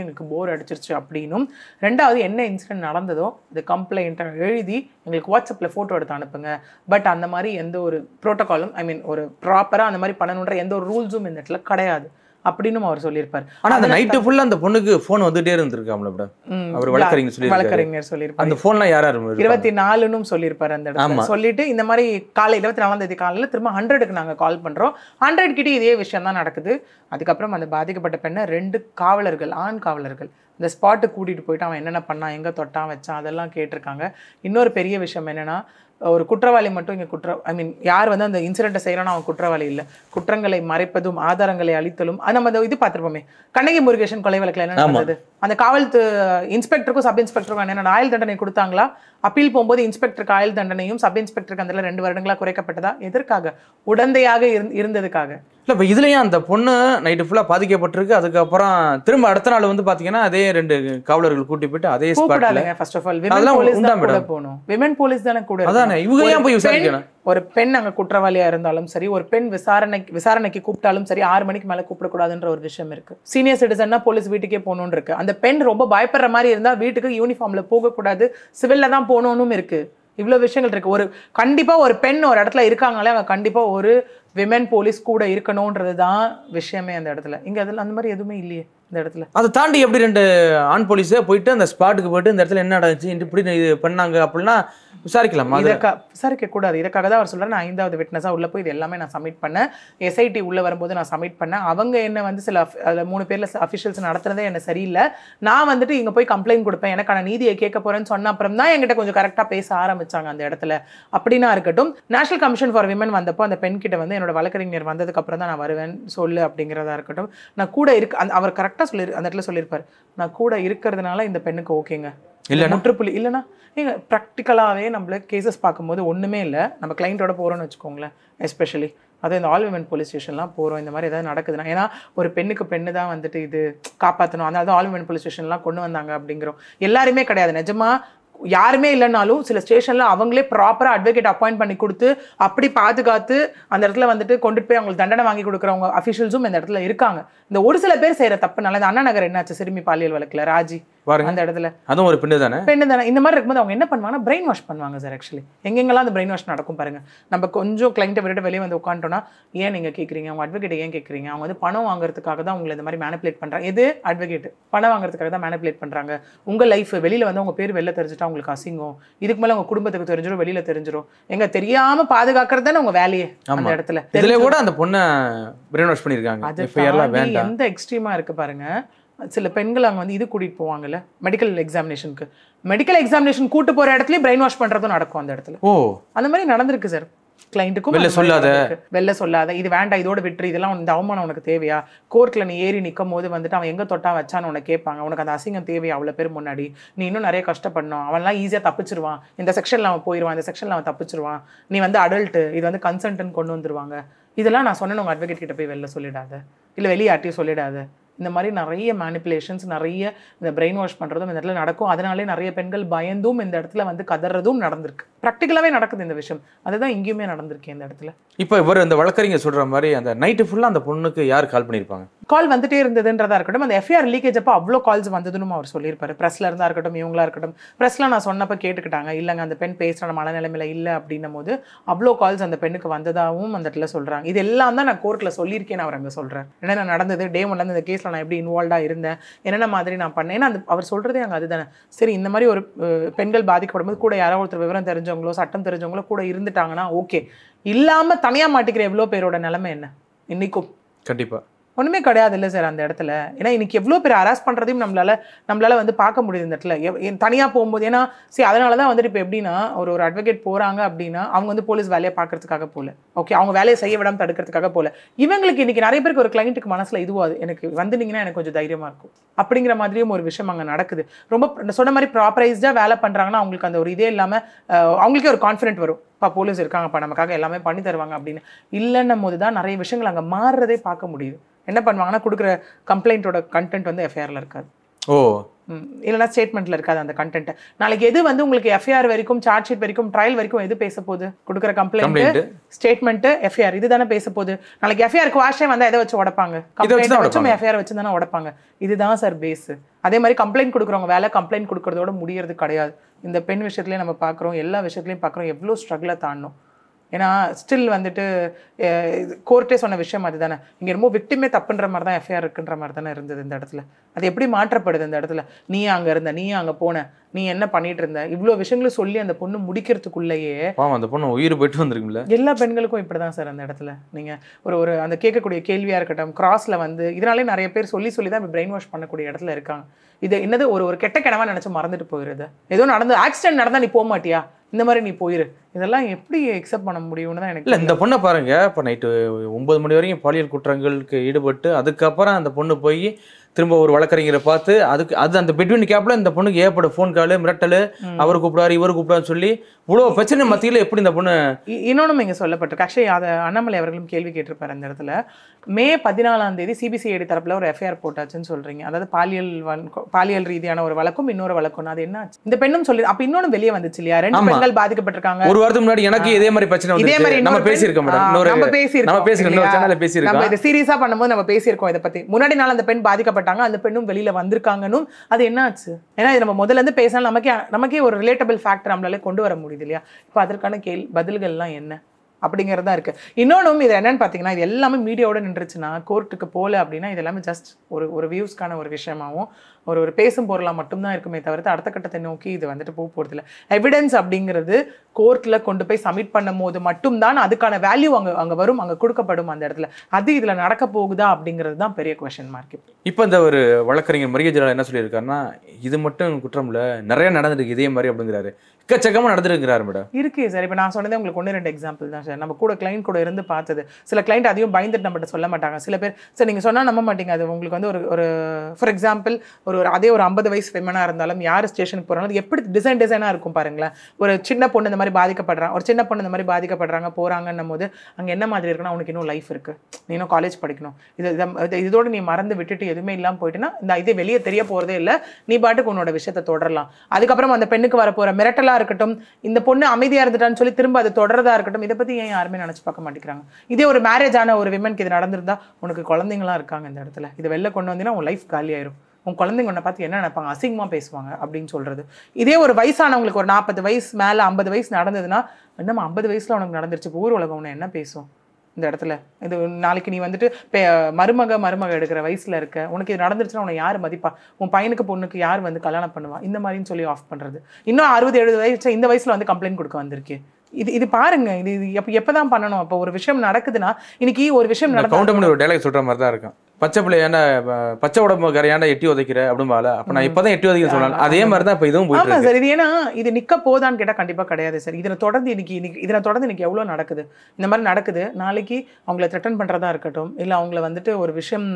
எங்களுக்கு போர் அடிச்சிருச்சு அப்படின்னும், 2வது என்ன இன்சிடென்ட் நடந்ததோ அது கம்ப்ளைண்ட்டை எழுதி எங்களுக்கு வாட்ஸ்அப்பில் ஃபோட்டோ எடுத்து அனுப்புங்க. பட் அந்த மாதிரி எந்த ஒரு ப்ரோட்டோகாலும் ஒரு ப்ராப்பராக அந்த மாதிரி பண்ணணுன்ற எந்த ஒரு ரூல்ஸும் இந்த இடத்துல கிடையாது அப்படின்னு அவர் சொல்லியிருப்பார். ஆனா அந்த நைட்டு ஃபுல்லா அந்த பொண்ணுக்கு ஃபோன் வந்துட்டே இருந்திருக்காம்ல மேடம். அவர் வழக்கறிஞர் சொல்லியிருப்பார். அந்த ஃபோன்லாம் யாரா இருக்கும் 24ன்னு சொல்லியிருப்பார் அந்த இடத்துல. சொல்லிட்டு இந்த மாதிரி காலை 24ஆம் தேதி காலையில் திரும்ப 100க்கு நாங்கள் கால் பண்ணுறோம். 100 கிட்டே இதே விஷயம் தான் நடக்குது. அதுக்கப்புறம் அந்த பாதிக்கப்பட்ட பெண்ணை 2 காவலர்கள், ஆண் காவலர்கள் இந்த ஸ்பாட்டுக்கு கூட்டிகிட்டு போயிட்டு அவன் என்னென்ன பண்ணான், எங்கே தொட்டான் வச்சான் அதெல்லாம் கேட்டிருக்காங்க. இன்னொரு பெரிய விஷயம் என்னென்னா ஒரு குற்றவாளி மட்டும் இங்கே யார் வந்து அந்த இன்சிடென்ட்டை செய்யறானோ அவன் குற்றவாளி இல்லை. குற்றங்களை மறைப்பதும் ஆதாரங்களை அளித்தலும் நம்ம இது பார்த்துருப்போமே கண்ணகி முருகேசன் கொலை வழக்கில் என்ன நடந்தது. அந்த காவல் இன்ஸ்பெக்டருக்கும் சப் இன்ஸ்பெக்டருக்கும் என்ன ஆயுள் தண்டனை கொடுத்தாங்களா? அப்பீல் போகும்போது இன்ஸ்பெக்டருக்கு ஆயுள் தண்டனையும் சப் இன்ஸ்பெக்டருக்கு அந்த 2 வருடங்களா குறைக்கப்பட்டதா? எதற்காக? உடந்தையாக இருந்ததுக்காக. இல்லை, இப்போ இதுலயும் அந்த பொண்ணு நைட்டு ஃபுல்லாக பாதிக்கப்பட்டிருக்கு. அதுக்கப்புறம் திரும்ப அடுத்த நாள் வந்து பார்த்தீங்கன்னா அதே 2 காவலர்கள் கூட்டி போயிட்டு அதே ஸ்பாட்ல first of all women police தான் கூட போகணும். விமன் போலீஸ் தானே கூட. அதானே இவங்க ஏன் போய் விசாரிக்கணும்? ஒரு பெண் அங்கே குற்றவாளியா இருந்தாலும் சரி, ஒரு பெண் விசாரணைக்கு கூப்பிட்டாலும் சரி 6 மணிக்கு மேலே கூப்பிடக்கூடாதுன்ற ஒரு விஷயம் இருக்கு. சீனியர் சிட்டிசன்னா போலீஸ் வீட்டுக்கே போகணும்னு இருக்கு. அந்த பெண் ரொம்ப பயப்படுற மாதிரி இருந்தா வீட்டுக்கு யூனிஃபார்ம்ல போகக்கூடாது, சிவில்ல தான் போகணும்னு இருக்கு. இவ்வளோ விஷயங்கள் இருக்கு. ஒரு கண்டிப்பா ஒரு பெண் ஒரு இடத்துல இருக்காங்களே அவங்க கண்டிப்பா ஒரு விமன் போலீஸ் கூட இருக்கணும்ன்றது தான் விஷயமே அந்த இடத்துல. இங்க அதில் அந்த மாதிரி எதுவுமே இல்லையே இந்த இடத்துல. அதை தாண்டி எப்படி 2 ஆண் போலீஸே போயிட்டு அந்த ஸ்பாட்டுக்கு போயிட்டு இந்த இடத்துல என்ன நடந்துச்சு இப்படி இது பண்ணாங்க அப்படின்னா விசாரிக்கலாமா? விசாரிக்க கூடாது. இதுக்காக தான் அவர் சொல்றாரு நான் 5வது விட்னஸா உள்ள போய் இது எல்லாமே நான் சப்மிட் பண்ணேன். எஸ்ஐடி உள்ள வரும்போது நான் சப்மிட் பண்ணேன். அவங்க என்ன வந்து சில 3 பேர்ல அஃபிஷியல்ஸ் நடத்துறதே என்ன சரியில்லை, நான் வந்துட்டு இங்க போய் கம்ப்ளைண்ட் கொடுப்பேன், எனக்கான நீதியை கேட்க போறேன்னு சொன்ன அப்புறம் தான் என்கிட்ட கொஞ்சம் கரெக்டா பேச ஆரம்பிச்சாங்க அந்த இடத்துல. அப்படின்னா இருக்கட்டும். நேஷனல் கமிஷன் ஃபார் விமன் வந்தப்போ அந்த பெண் கிட்ட வந்து என்னோட வழக்கறிஞர் வந்ததுக்கு அப்புறம் தான் நான் வருவேன் சொல்லு அப்படிங்கிறதா இருக்கட்டும். நான் கூட அவர் கரெக்டாக அந்த இடத்துல சொல்லியிருப்பார், நான் கூட இருக்கிறதுனால இந்த பெண்ணுக்கு ஓகேங்க, இல்லை முற்றுப்புள்ளி இல்லைன்னா நீங்கள் ப்ராக்டிக்கலாகவே நம்மள கேசஸ் பார்க்கும்போது ஒன்றுமே இல்லை. நம்ம கிளைண்ட்டோட போகிறோன்னு வச்சுக்கோங்களேன், எஸ்பெஷலி அது இந்த ஆல் விமன் போலீஸ் ஸ்டேஷன்லாம் போகிறோம், இந்த மாதிரி ஏதாவது நடக்குதுன்னா, ஏன்னா ஒரு பெண்ணுக்கு பெண்ணு தான் வந்துட்டு இது காப்பாற்றணும், அதனால தான் ஆல் விமன் போலீஸ் ஸ்டேஷன்லாம் கொண்டு வந்தாங்க அப்படிங்கிறோம். எல்லாருமே கிடையாது, நிஜமா யாருமே இல்லைனாலும் சில ஸ்டேஷன்ல அவங்களே ப்ராப்பராக அட்வொகேட் அப்பாயிண்ட் பண்ணி கொடுத்து அப்படி பாதுகாத்து அந்த இடத்துல வந்துட்டு கொண்டுட்டு போய் அவங்களுக்கு தண்டனை வாங்கி கொடுக்குறவங்க அஃபிஷியல்ஸும் இந்த இடத்துல இருக்காங்க. இந்த ஒரு சில பேர் செய்யற தப்புனால இந்த அண்ணா நகர் என்னாச்சு, சிறுமி பாலியல் வழக்குல ராஜி அந்த இடத்துல அதுவும் ஒரு பெண்ணு தானே இந்த மாதிரி இருக்கும்போது அவங்க என்ன பண்ணுவாங்கன்னா பிரெயின் வாஷ் பண்ணுவாங்க சார். ஆக்சுவலி எங்கெங்கெல்லாம் அந்த பிரெயின் வாஷ் நடக்கும் பாருங்க. நம்ம கொஞ்சம் கிளைண்ட்டை விட்டு வெளியே வந்து உட்காந்துட்டோம்னா, ஏன் நீங்க கேட்குறீங்க, அவங்க அட்வொகேட் ஏன் கேட்குறீங்க, அவங்க வந்து பணம் வாங்குறதுக்காக தான் உங்களை இந்த மாதிரி மேனிபுலேட் பண்றாங்க. எது அட்வொகேட் பணம் வாங்குறதுக்காக தான் மேனிபுலேட் பண்றாங்க. உங்க லைஃப் வெளியில வந்து உங்க பேர் வெளில தெரிஞ்சுட்டா உங்களுக்கு அசிங்கம், இதுக்கு மேல உங்க குடும்பத்துக்கு தெரிஞ்சிடும், வெளியில தெரிஞ்சிடும், எங்க தெரியாம பாதுகாக்கிறது தானே உங்க வேலையே. அந்த இடத்துல இதுல கூட அந்த பொண்ணை பிரெயின் வாஷ் பண்ணிருக்காங்க. அது எந்த எக்ஸ்ட்ரீமா இருக்கு பாருங்க. சில பெண்கள் அங்கே வந்து இது கூட்டிகிட்டு போவாங்கல்ல மெடிக்கல் எக்ஸாமினேஷனுக்கு, மெடிக்கல் எக்ஸாமினேஷன் கூட்டு போகிற இடத்துலயே பிரெயின் வாஷ் பண்ணுறதும் நடக்கும் அந்த இடத்துல. அந்த மாதிரி நடந்திருக்கு சார். கிளைண்ட்டுக்கும் வெளில சொல்லாத, இது வேண்டாம், இதோட விட்டுரு, இதெல்லாம் இந்த அவமானம் உனக்கு தேவையா, கோர்ட்டில் நீ ஏறி நிற்கும் போது வந்துட்டு அவன் எங்கே தொட்டா வச்சான்னு உனக்கு கேட்பாங்க, உனக்கு அந்த அசிங்கம் தேவையா, அவ்வளோ பேர் முன்னாடி நீ இன்னும் நிறைய கஷ்டப்படணும், அவன்லாம் ஈஸியாக தப்பிச்சிருவான், இந்த செக்ஷனில் அவன் போயிடுவான், இந்த செக்ஷனில் அவன் தப்பிச்சிருவான், நீ வந்து அடல்ட்டு, இது வந்து கன்சென்ட்னு கொண்டு வந்துருவாங்க. இதெல்லாம் நான் சொன்னேன், உங்கள் அட்வொகேட் கிட்ட போய் வெளில சொல்லிடாத, இல்லை வெளியாட்டியும் சொல்லிடாத. இந்த மாதிரி நிறைய மேனிப்புலேஷன்ஸ், நிறைய இந்த பிரெயின் வாஷ் பண்ணுறதும் இந்த இடத்துல நடக்கும். அதனாலே நிறைய பெண்கள் பயந்தும் இந்த இடத்துல வந்து கதறதும் நடந்திருக்கு. ப்ராக்டிக்கலாகவே நடக்குது இந்த விஷயம். அதுதான் இங்கேயுமே நடந்திருக்கு இந்த இடத்துல. இப்போ இவர் இந்த வழக்கறிஞர் சொல்கிற மாதிரி அந்த நைட்டு ஃபுல்லாக அந்த பொண்ணுக்கு யார் கால் பண்ணியிருப்பாங்க? கால் வந்துட்டே இருந்ததுன்றதா இருக்கட்டும், அந்த எஃப்ஐஆர் லீக்கேஜ் அப்போ அவ்வளோ கால்ஸ் வந்ததுன்னு அவர் சொல்லியிருப்பாரு. ப்ரெஸ்ல இருந்தா இருக்கட்டும், இவங்களா இருக்கட்டும். ப்ரெஸ்ல நான் சொன்னப்போ கேட்டுக்கிட்டாங்க, இல்லைங்க அந்த பெண் பேசுகிற மனநிலைமையில இல்லை அப்படின்னும் போது அவ்வளோ கால்ஸ் அந்த பெண்ணுக்கு வந்ததாகவும் அந்த இடத்துல சொல்கிறாங்க. இது எல்லாம் தான் நான் கோர்ட்டில் சொல்லியிருக்கேன்னு அவர் அங்கே சொல்கிறேன். என்னென்ன நடந்தது, டே ஒன்லேருந்து இந்த கேஸில் நான் எப்படி இன்வால்வ்டாக இருந்தேன், என்னென்ன மாதிரி நான் பண்ணேன். ஏன்னா அந்த அவர் சொல்கிறதே அங்கே அதுதானே. சரி, இந்த மாதிரி ஒரு பெண்கள் பாதிக்கப்படும் போது கூட யாரோ ஒருத்தர் விவரம் தெரிஞ்சவங்களோ சட்டம் தெரிஞ்சவங்களோ கூட இருந்துட்டாங்கன்னா ஓகே. இல்லாமல் தனியாக மாட்டிக்கிற எவ்வளோ பேரோட நிலைமை என்ன இன்னைக்கும்? கண்டிப்பாா ஒன்றுமே கிடையாது இல்லை சார் அந்த இடத்துல. ஏன்னா இன்னைக்கு எவ்வளோ பேர் ஹராஸ் பண்ணுறதையும் நம்மளால வந்து பார்க்க முடியுது இந்த இடத்துல தனியாக போகும்போது. ஏன்னா சரி, அதனால தான் வந்துட்டு இப்போ எப்படின்னா ஒரு அட்வொகேட் போகிறாங்க அப்படின்னா அவங்க வந்து போலீஸ் வேலையை பார்க்கறதுக்காக போல, ஓகே, அவங்க வேலையை செய்ய விடாமல் தடுக்கிறதுக்காக போல. இவங்களுக்கு இன்னைக்கு நிறைய பேருக்கு ஒரு கிளைண்ட்டுக்கு மனசில் இதுவாது, எனக்கு வந்துட்டீங்கன்னா எனக்கு கொஞ்சம் தைரியமாக இருக்கும் அப்படிங்கிற மாதிரியும் ஒரு விஷயம் அங்கே நடக்குது. ரொம்ப சொன்ன மாதிரி ப்ராப்பரைஸ்டாக வேலை பண்ணுறாங்கன்னா அவங்களுக்கு அந்த ஒரு இதே இல்லாமல் அவங்களுக்கே ஒரு கான்ஃபிடென்ட் வரும், போலீஸ் இருக்காங்கப்பா நமக்காக எல்லாமே பண்ணி தருவாங்க அப்படின்னு. இல்லைன்னும் போது தான் நிறைய விஷயங்கள் அங்கே மாறுறதே பார்க்க முடியுது. என்ன பண்ணுவாங்கன்னா கொடுக்குற கம்ப்ளைண்ட்டோட கண்டென்ட் வந்து எஃப்ஐஆரில் இருக்காது, இல்லைனா ஸ்டேட்மெண்ட்டில் இருக்காது அந்த கண்டென்ட். நாளைக்கு எது வந்து உங்களுக்கு எஃப்ஐஆர் வரைக்கும், சார்ஜ் ஷீட் வரைக்கும், ட்ரையல் வரைக்கும் எது பேச போகுது? கொடுக்குற கம்ப்ளைண்ட், ஸ்டேட்மெண்ட், எஃப்ஐஆர், இதுதானே பேச போகுது. நாளைக்கு எஃப்ஐஆர் குவாஷே வந்தால் எதை வச்சு உடைப்பாங்க? கம்ப்ளைண்ட் வச்சும் எஃப்ஐஆர் வச்சு தானே உடைப்பாங்க. இதுதான் சார் பேஸ். அதே மாதிரி கம்ப்ளைண்ட் கொடுக்குறவங்க வேலை கம்ப்ளைண்ட் கொடுக்குறதோட முடியறது கிடையாது. இந்த பெண் விஷயத்துலேயும் நம்ம பார்க்குறோம், எல்லா விஷயத்துலையும் பார்க்குறோம் எவ்வளோ ஸ்ட்ரகிளை தாண்டணும். ஏன்னா ஸ்டில் வந்துட்டு கோர்ட்டே சொன்ன விஷயம் அதுதானே. இங்கே ரொம்ப விக்டிமே தப்புன்ற மாதிரி தான் எஃப்ஐஆர் இருக்குன்ற மாதிரி தானே இருந்தது இந்த இடத்துல. அது எப்படி மாற்றப்படுது இந்த இடத்துல? நீ அங்கே இருந்த, நீ அங்கே போன, நீ என்ன பண்ணிட்டு இருந்த, இவ்வளோ விஷயங்களும் சொல்லி அந்த பொண்ணு முடிக்கிறதுக்குள்ளேயே அந்த பொண்ணு உயிர் போயிட்டு வந்துருக்குல்ல. எல்லா பெண்களுக்கும் இப்படி தான் சார் அந்த இடத்துல. நீங்கள் ஒரு அந்த கேட்கக்கூடிய கேள்வியாக இருக்கட்டும், கிராஸில் வந்து இதனாலே நிறைய பேர் சொல்லி தான் இப்போ பிரெயின் வாஷ் பண்ணக்கூடிய இடத்துல இருக்காங்க. இது என்னது ஒரு கெட்ட கிணவா நினச்சி மறந்துட்டு போயிடுது. ஏதோ நடந்து ஆக்சிடென்ட் நடந்தால் நீ போக மாட்டியா, இந்த மாதிரி நீ போயிரு, இதெல்லாம் எப்படி அக்செப்ட் பண்ண முடியும்னு தான் எனக்கு. இல்லை, இந்த பொண்ணை பாருங்க, இப்போ நைட்டு 9 மணி வரைக்கும் பாலியல் குற்றங்களுக்கு ஈடுபட்டு அதுக்கப்புறம் அந்த பொண்ணு போய் திரும்ப ஒரு வழக்கறிஞரை பார்த்து அது அந்த பிட்வீன் கேப்ல இந்த பொண்ணுக்கு ஏற்பட ஃபோன் காலு, மிரட்டல், அவர் கூப்பிடாரு இவர் கூப்பிடாருன்னு சொல்லி இவ்வளோ பிரச்சனை மத்தியில் எப்படி இந்த பொண்ணு. இன்னொன்னும் இங்கே சொல்லப்பட்டிருக்கு. ஆக்சுவலி அதை அண்ணாமலை அவர்களும் கேள்வி கேட்டிருப்பாரு அந்த இடத்துல. மே 14 சிபிசிஐடி தரப்புல ஒரு எஃப்ஐஆர் போட்டாச்சுன்னு சொல்றீங்க. அதாவது பாலியல் ரீதியான ஒரு வழக்கும் இன்னொரு வழக்கும். அது என்ன ஆச்சு? இந்த பெண்ணும் சொல்லி அப்ப இன்னொன்னு வெளியே வந்துச்சு இல்லையா? 2 பெண்கள் பாதிக்கப்பட்டிருக்காங்க. ஒரு வாரத்துக்கு முன்னாடி எனக்கு இதே மாதிரி பிரச்சனை வந்து இதே மாதிரி நம்ம பேசியிருக்கோம் மேடம். நம்ம பேசியிருக்கோம். நம்ம இதை சீரியஸா பண்ணும்போது நம்ம பேசியிருக்கோம் இதை பத்தி. முன்னாடி நாள் அந்த பெண் பாதிக்கப்பட்டாங்க, அந்த பெண்ணும் வெளியில வந்திருக்காங்கன்னு. அது என்ன ஆச்சு? ஏன்னா இது நம்ம முதல்ல இருந்து பேசினா நமக்கே ஒரு ரிலேட்டபிள் ஃபேக்டர் நம்மளால கொண்டு வர முடியுது இல்லையா? இப்போ அதற்கான பதில்கள்லாம் என்ன அப்படிங்கிறதா இருக்கு. இன்னொன்றும் இது என்னன்னு பார்த்தீங்கன்னா, இது எல்லாமே மீடியாவோட நின்றுச்சுன்னா, கோர்ட்டுக்கு போகல அப்படின்னா இது எல்லாமே ஜஸ்ட் ஒரு வியூஸ்க்கான ஒரு விஷயமாகவும் ஒரு பேசும் பொருளாக மட்டும்தான் இருக்குமே தவிர்த்து அடுத்த கட்டத்தை நோக்கி இது வந்துட்டு போகிறது இல்லை. எவிடன்ஸ் அப்படிங்கிறது கோர்ட்டில் கொண்டு போய் சப்மிட் பண்ணும் போது மட்டும்தான் அதுக்கான வேல்யூ அங்கே வரும், அங்கே கொடுக்கப்படும் அந்த இடத்துல. அது இதில் நடக்க போகுதா அப்படிங்கிறது தான் பெரிய கொஸ்டின் மார்க். இப்போ இந்த ஒரு வழக்கறிஞர் மரியா ஜெயலலிதா என்ன சொல்லியிருக்காருன்னா, இது மட்டும் குற்றம் இல்லை, நிறைய நடந்துருக்கு இதே மாதிரி அப்படிங்கிறாரு. எக்கச்சக்கமாக நடந்துருக்கிறாரு மேடம். இருக்கு சார். இப்போ நான் சொன்னதே உங்களுக்கு 1-2 எக்ஸாம்பிள் தான் சார். நம்ம கூட கிளைண்ட் கூட இருந்து பார்த்தது. சில கிளைண்ட் அதையும் பயந்துட்டு நம்மகிட்ட சொல்ல மாட்டாங்க. சில பேர் சார் நீங்கள் சொன்னால் நம்ப மாட்டீங்க, அது உங்களுக்கு வந்து ஒரு ஃபார் எக்ஸாம்பிள் அதே ஒரு 50 வயசு விமனாக இருந்தாலும் யார் ஸ்டேஷனுக்கு போகிறாலும் எப்படி டிசைனாக இருக்கும் பாருங்களேன். ஒரு சின்ன பொண்ணு இந்த மாதிரி பாதிக்கப்படுறாங்க, ஒரு சின்ன பொண்ணு இந்த மாதிரி பாதிக்கப்படுறாங்க போகிறாங்கன்னும் போது அங்கே என்ன மாதிரி இருக்குன்னா, உனக்கு இன்னும் லைஃப் இருக்குது, நீ இன்னும் காலேஜ் படிக்கணும், இதோட நீ மறந்து விட்டுட்டு எதுவுமே இல்லாமல் போயிட்டுன்னா இந்த இதே வெளியே தெரிய போகிறதே இல்லை, நீ பாட்டுக்கு உன்னோட விஷயத்தை தொடரலாம். அதுக்கப்புறம் அந்த பெண்ணுக்கு வரப்போகிற மிரட்டலாக இருக்கட்டும், இந்த பொண்ணு அமைதியாக இருந்துட்டான்னு சொல்லி திரும்ப அது தொடர்றதா இருக்கட்டும், இதை பற்றி ஏன் யாருமே நினச்சி பார்க்க மாட்டேங்கிறாங்க. இதே ஒரு மேரேஜ் ஆன ஒரு விமனுக்கு இது நடந்திருந்தா, உனக்கு குழந்தைங்களாம் இருக்காங்க இந்த இடத்துல, இதை வெளில கொண்டு வந்தீங்கன்னா உன் லைஃப் காலியாயிரும், உன் குழந்தைங்க உன்னை பார்த்து என்ன நினைப்பாங்க, அசிங்கமாக பேசுவாங்க அப்படின்னு சொல்கிறது. இதே ஒரு வயசானவங்களுக்கு ஒரு 40 வயசு மேலே 50 வயசு நடந்ததுன்னா, நம்ம 50 வயசில் உனக்கு நடந்துருச்சு, ஊர் உலகம் உன்னை என்ன பேசும் இந்த இடத்துல, இது நாளைக்கு நீ வந்துட்டு மருமக எடுக்கிற வயசில் இருக்க, உனக்கு இது நடந்துருச்சுன்னா உன்னை யார் மதிப்பா, உன் பையனுக்கு பொண்ணுக்கு யார் வந்து கல்யாணம் பண்ணுவா, இந்த மாதிரின்னு சொல்லி ஆஃப் பண்ணுறது. இன்னும் 60-70 வயசு இந்த வயசில் வந்து கம்ப்ளைண்ட் கொடுக்க வந்திருக்கு. இது பாருங்க, இது எப்பதான் பண்ணணும். அப்போ ஒரு விஷயம் நடக்குதுன்னா, இன்னைக்கு ஒரு விஷயம் நடக்கும், ஒரு டைலாக் சொல்ற மாதிரி தான் இருக்கும். பச்சை பிள்ளையான பச்சை உடம்பு கரையாண்டா எட்டி உதைக்கிற அப்படிம்பால, அப்ப நான் இப்பதான் எட்டி உதைக்க சொல்லலாம். அதே மாதிரி தான் இப்ப இதுவும் போயிட்டு சார். இது ஏன்னா இது நிக்க போதான்னு கேட்டா கண்டிப்பா கிடையாது சார். இதில் தொடர்ந்து இன்னைக்கு எவ்வளவு நடக்குது, இந்த மாதிரி நடக்குது. நாளைக்கு அவங்கள த்ரெட்டன் பண்றதா இருக்கட்டும், இல்ல அவங்கள வந்துட்டு ஒரு விஷயம்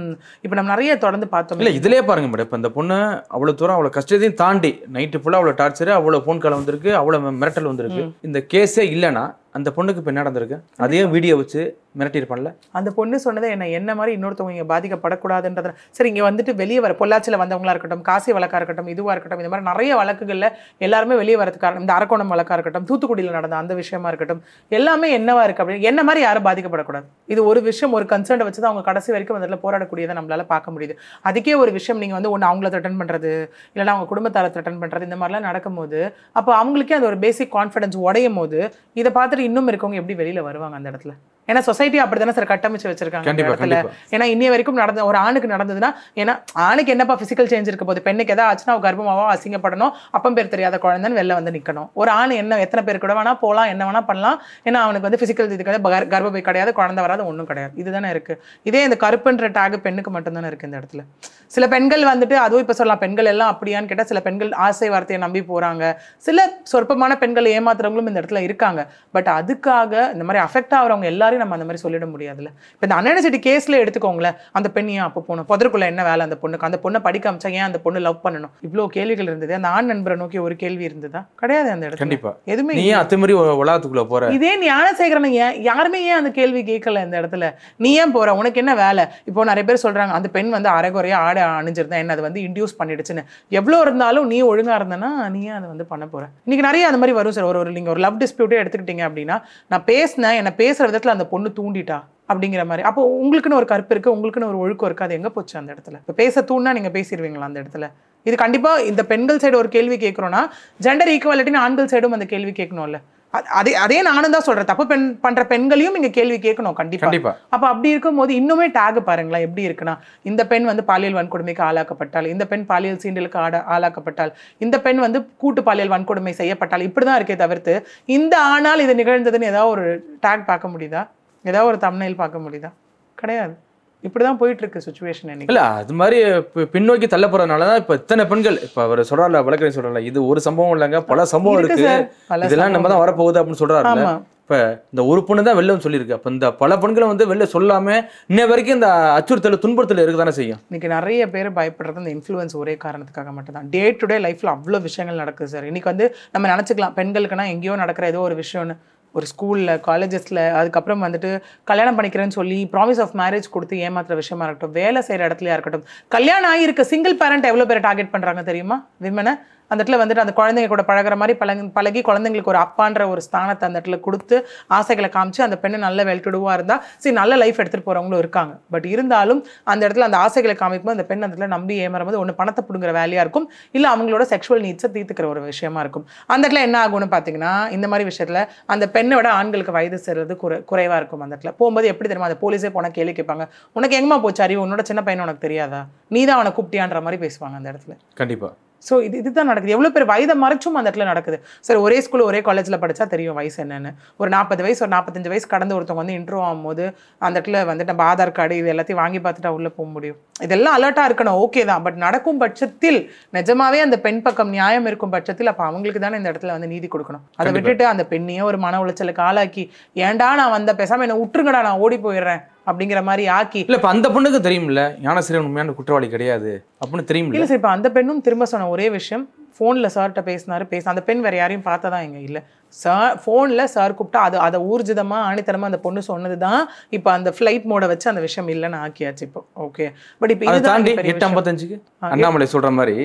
இப்ப நம்ம நிறைய தொடர்ந்து பார்த்தோம். இல்ல இதுலயே பாருங்க மேடம், இப்ப இந்த பொண்ணு அவ்வளவு தூரம் அவ்வளவு கஷ்டத்தையும் தாண்டி நைட்டு ஃபுல்லா அவ்வளவு டார்ச்சர், அவ்வளவு போன் கால் வந்திருக்கு, அவ்வளவு மிரட்டல் வந்திருக்கு. இந்த கேஸே இல்லைன்னா அந்த பொண்ணுக்கு இப்போ என்ன நடந்திருக்கு, அதே வீடியோ வச்சு மிரட்டியிருப்பான்ல. அந்த பொண்ணு சொன்னதை என்ன மாதிரி இன்னொருத்தவங்க இங்கே பாதிக்கப்படக்கூடாதுன்றத. சரி, இங்கே வந்துட்டு வெளியே வர பொள்ளாச்சியில் வந்தவங்களா இருக்கட்டும், காசி வழக்காக இருக்கட்டும், இதுவாக இருக்கட்டும், இந்த மாதிரி நிறைய வழக்குகளில் எல்லாருமே வெளியே வரதுக்கு காரணம், இந்த அரக்கோணம் வழக்காக இருக்கட்டும், தூத்துக்குடியில் நடந்த அந்த விஷயமா இருக்கட்டும், எல்லாமே என்னவா இருக்குது அப்படின்னு என்ன மாதிரி யாரும் பாதிக்கப்படக்கூடாது. இது ஒரு விஷயம், ஒரு கன்சர்னை வச்சு தான் அவங்க கடைசி வரைக்கும் அதில் போராடக்கூடியதை நம்மளால பார்க்க முடியுது. அதுக்கே ஒரு விஷயம் நீங்கள் வந்து ஒன்று அவங்கள த்ரெட்டன் பண்ணுறது, இல்லைன்னா அவங்க குடும்பத்தாரை த்ரெட்டன் பண்ணுறது, இந்த மாதிரிலாம் நடக்கும்போது அப்போ அவங்களுக்கே அந்த ஒரு பேசிக் கான்ஃபிடன்ஸ் உடையும் போது இதை பார்த்துட்டு இன்னும் இருக்கவங்க எப்படி வெளியில வருவாங்க அந்த இடத்துல? ஏன்னா சொசைட்டி அப்படிதானே சார் கட்டமைச்சு வச்சிருக்காங்க. ஏன்னா இன்னைய வரைக்கும் நடந்த ஒரு ஆணுக்கு நடந்ததுன்னா, ஏன்னா ஆணுக்கு என்னப்பா பிசிக்கல் சேஞ்ச் இருக்க போது, பெண்ணுக்கு எதாவது ஆச்சுன்னா கர்ப்பமாவோ அசிங்கப்படணும், அப்பம் பேர் தெரியாத குழந்தைன்னு வெளில வந்து நிற்கணும். ஒரு ஆண் எத்தனை பேர் கூட வேணா போகலாம், என்ன வேணா பண்ணலாம். ஏன்னா அவனுக்கு வந்து பிசிக்கல் இது கிடையாது, கர்ப்பப்பை கிடையாது, குழந்தை வராது, ஒன்றும் கிடையாது. இதுதானே இருக்கு. இதே இந்த கருப்புன்ற டேக் பெண்ணுக்கு மட்டும்தானே இருக்கு இந்த இடத்துல. சில பெண்கள் வந்துட்டு அதுவும் இப்போ சொல்லலாம், பெண்கள் எல்லாம் அப்படியான்னு கேட்டால் சில பெண்கள் ஆசை வார்த்தையை நம்பி போறாங்க. சில சொற்பமான பெண்கள் ஏமாத்துறவங்களும் இந்த இடத்துல இருக்காங்க. பட் அதுக்காக இந்த மாதிரி அஃபெக்ட் ஆகிறவங்க எல்லாரும் நம்ம அந்த மாதிரி சொல்லிட முடியாதுல்ல. இப்போ இந்த அன்எனர்ஜெட்டிக் கேஸ்ல எடுத்துக்கோங்களேன், அந்த பெண் ஏன் அப்போ போகணும், புதருக்குள்ள என்ன வேலை அந்த பொண்ணுக்கு, அந்த பொண்ணை படிக்க அமைச்சா ஏன் அந்த பொண்ணு லவ் பண்ணணும், இவ்வளோ கேள்விகள் இருந்தது. அந்த ஆண் நண்பரை நோக்கி ஒரு கேள்வி இருந்ததா? கிடையாது அந்த இடத்துல. கண்டிப்பா எதுவுமே நீ அத்துமீறி உலகத்துக்குள்ள போற, இதே ஞானசேகரன் யாருமே ஏன் அந்த கேள்வி கேட்கல இந்த இடத்துல. நீ ஏன் போற, உனக்கு என்ன வேலை? இப்போ நிறைய பேர் சொல்றாங்க அந்த பெண் வந்து அரைகுறையா ஆடை அணிஞ்சிருந்தா என்ன, அது வந்து இன்டியூஸ் பண்ணிடுச்சுன்னு. எவ்வளோ இருந்தாலும் நீ ஒழுங்கா இருந்தனா நீ அதை வந்து பண்ண போற. இன்னைக்கு நிறைய அந்த மாதிரி வரும் சார். நீங்க ஒரு லவ் டிஸ்பியூட்டே எடுத்துக்கிட்டீங்க அப்படின்னா, நான் பேசினேன், என்ன பேசுற விதத்துல அந்த பொண்ணு தூண்டிட்டா அப்படிங்கிற மாதிரி. அப்போ உங்களுக்குன்னு ஒரு கற்பு இருக்கு, உங்களுக்குன்னு ஒரு ஒழுக்கம் இருக்கு, அது எங்க போச்சு அந்த இடத்துல? இப்போ பேச தூண்டா நீங்க பேசிடுவீங்களா அந்த இடத்துல? இது கண்டிப்பா இந்த பெண்கள் சைடு ஒரு கேள்வி கேட்கிறோம்னா, ஜெண்டர் ஈக்குவாலிட்டின்னு ஆண்கள் சைடும் அந்த கேள்வி கேட்கணும்ல. அதே நானும் தான் சொல்றேன், தப்பு பண்ற பெண்களையும் இங்க கேள்வி கேட்கணும் கண்டிப்பா. அப்ப அப்படி இருக்கும் போது இன்னுமே டேக் பாருங்களேன் எப்படி இருக்குன்னா, இந்த பெண் வந்து பாலியல் வன்கொடுமைக்கு ஆளாக்கப்பட்டால், இந்த பெண் பாலியல் சீண்டலுக்கு ஆளாக்கப்பட்டால், இந்த பெண் வந்து கூட்டு பாலியல் வன்கொடுமை செய்யப்பட்டால், இப்படிதான் இருக்கே தவிர்த்து இந்த ஆனால் இது நிகழ்ந்ததுன்னு ஏதாவது ஒரு டேக் பார்க்க முடியுதா? ஏதாவது ஒரு தம்ப்நெயில் பார்க்க முடியுதா? கிடையாது. இப்படிதான் போயிட்டு இருக்கு சிச்சுவேஷன். இல்ல அது மாதிரி பின்னோக்கி தள்ள போறதுனாலதான் இப்ப இத்தனை பெண்கள், இப்ப அவர் சொல்றாருல, வழக்கறிஞர் சொல்றாருல, இது ஒரு சம்பவம் இல்லைங்க, பல சம்பவம் இருக்கு, இதெல்லாம் நம்ம தான் வரப்போகுது அப்படின்னு சொல்றாரு. இப்ப இந்த ஒரு பொண்ணு தான் வெளில சொல்லியிருக்கு. அப்ப இந்த பல பெண்களை வந்து வெளில சொல்லாம இன்ன வரைக்கும் இந்த அச்சுறுத்தல் துன்புறுத்தல் இருக்குதானே செய்யும். இன்னைக்கு நிறைய பேர் பயப்படுறது இந்த இன்ஃப்ளூயன்ஸ் ஒரே காரணத்துக்காக மட்டும் தான். டே டு டே லைஃப்ல அவ்வளவு விஷயங்கள் நடக்குது சார். இன்னைக்கு வந்து நம்ம நினைச்சுக்கலாம் பெண்களுக்குன்னா எங்கேயோ நடக்கிற ஏதோ ஒரு விஷயம்னு, ஒரு ஸ்கூலில் காலேஜஸில், அதுக்கப்புறம் வந்துட்டு கல்யாணம் பண்ணிக்கிறேன்னு சொல்லி ப்ராமிஸ் ஆஃப் மேரேஜ் கொடுத்து ஏமாத்துற விஷயமா இருக்கட்டும், வேலை செய்கிற இடத்துலையா இருக்கட்டும், கல்யாணம் ஆகியிருக்க சிங்கிள் பேரண்ட் எவ்வளோ பேரை டார்கெட் பண்ணுறாங்க தெரியுமா? விமனை அந்த இடத்துல வந்துட்டு அந்த குழந்தைங்க கூட பழகிற மாதிரி பழகி குழந்தைங்களுக்கு ஒரு அப்பான்ற ஒரு ஸ்தானத்தை அந்த இடத்துல கொடுத்து ஆசைகளை காமிச்சு அந்த பெண்ணு நல்ல வெல்டுடுவாக இருந்தால் சரி நல்ல லைஃப் எடுத்துகிட்டு போகிறவங்களும் இருக்காங்க. பட் இருந்தாலும் அந்த இடத்துல அந்த ஆசைகளை காமிக்கும்போது அந்த பெண் அந்த இடத்துல நம்பி ஏமாறும்போது ஒன்று பணத்தை பிடுங்குற வேலையாக இருக்கும், இல்லை அவங்களோட செக்ஷுவல் நீட்ஸை தீர்த்துக்கிற ஒரு விஷயமா இருக்கும். அந்த இடத்துல என்ன ஆகும்னு பார்த்தீங்கன்னா, இந்த மாதிரி விஷயத்தில் அந்த பெண்ணை விட ஆண்களுக்கு வயது சேர்றது குறைவாக இருக்கும். அந்த இடத்துல போகும்போது எப்படி தெரியுமா, அந்த போலீஸே போனால் கேள்வி கேட்பாங்க, உனக்கு எங்கேமா போச்சு அறிவு, உன்னோட சின்ன பையனை உனக்கு தெரியாதா, நீ தான் அவனை கூப்பிட்டியான்ற மாதிரி பேசுவாங்க அந்த இடத்துல. கண்டிப்பாக. ஸோ இதுதான் நடக்குது. எவ்வளோ பேர் வயதை மறைச்சும் அந்த இடத்துல நடக்குது. சரி, ஒரே ஸ்கூல் ஒரே காலேஜில் படித்தா தெரியும் வயசு என்னென்னு. ஒரு 40 வயசு ஒரு 45 வயசு கடந்து ஒருத்தவங்க வந்து இன்ட்ரோ ஆகும்போது அந்த இடத்துல வந்துட்டு நம்ம ஆதார் கார்டு இது எல்லாத்தையும் வாங்கி பார்த்துட்டா உள்ளே போக முடியும். இதெல்லாம் அலர்ட்டாக இருக்கணும், ஓகே தான். பட் நடக்கும் பட்சத்தில் நிஜமாவே அந்த பெண் பக்கம் நியாயம் இருக்கும் பட்சத்தில் அப்போ அவங்களுக்கு தானே இந்த இடத்துல வந்து நீதி கொடுக்கணும். அதை விட்டுட்டு அந்த பெண்ணையே ஒரு மன உளைச்சலுக்கு ஆளாக்கி, ஏன்டா நான் வந்த பேசாமல் என்னை விட்டுருங்கடா நான் ஓடி போயிடுறேன் அப்படிங்கிற மாதிரி ஆக்கி இல்ல இப்ப அந்த பொண்ணுக்கு தெரியும்ல ஞானசேகரன் உண்மையான குற்றவாளி கிடையாது அப்படின்னு தெரியும்ல. இல்லை சார், இப்போ அந்த பெண்ணும் திரும்ப சொன்ன ஒரே விஷயம், ஃபோனில் சார்கிட்ட பேசினாரு அந்த பெண் வேறு யாரையும் பார்த்ததா இங்கே இல்லை. சார் ஃபோனில் சார் கூப்பிட்டா அதை ஊர்ஜிதமாக ஆணித்தரமாக அந்த பொண்ணு சொன்னது தான் இப்போ அந்த ஃப்ளைட் மோட வச்சு அந்த விஷயம் இல்லைன்னு ஆக்கியாச்சு இப்போ. ஓகே, பட் இப்போ இதை தாண்டி 8:55க்கு அண்ணாமலை சொல்ற மாதிரி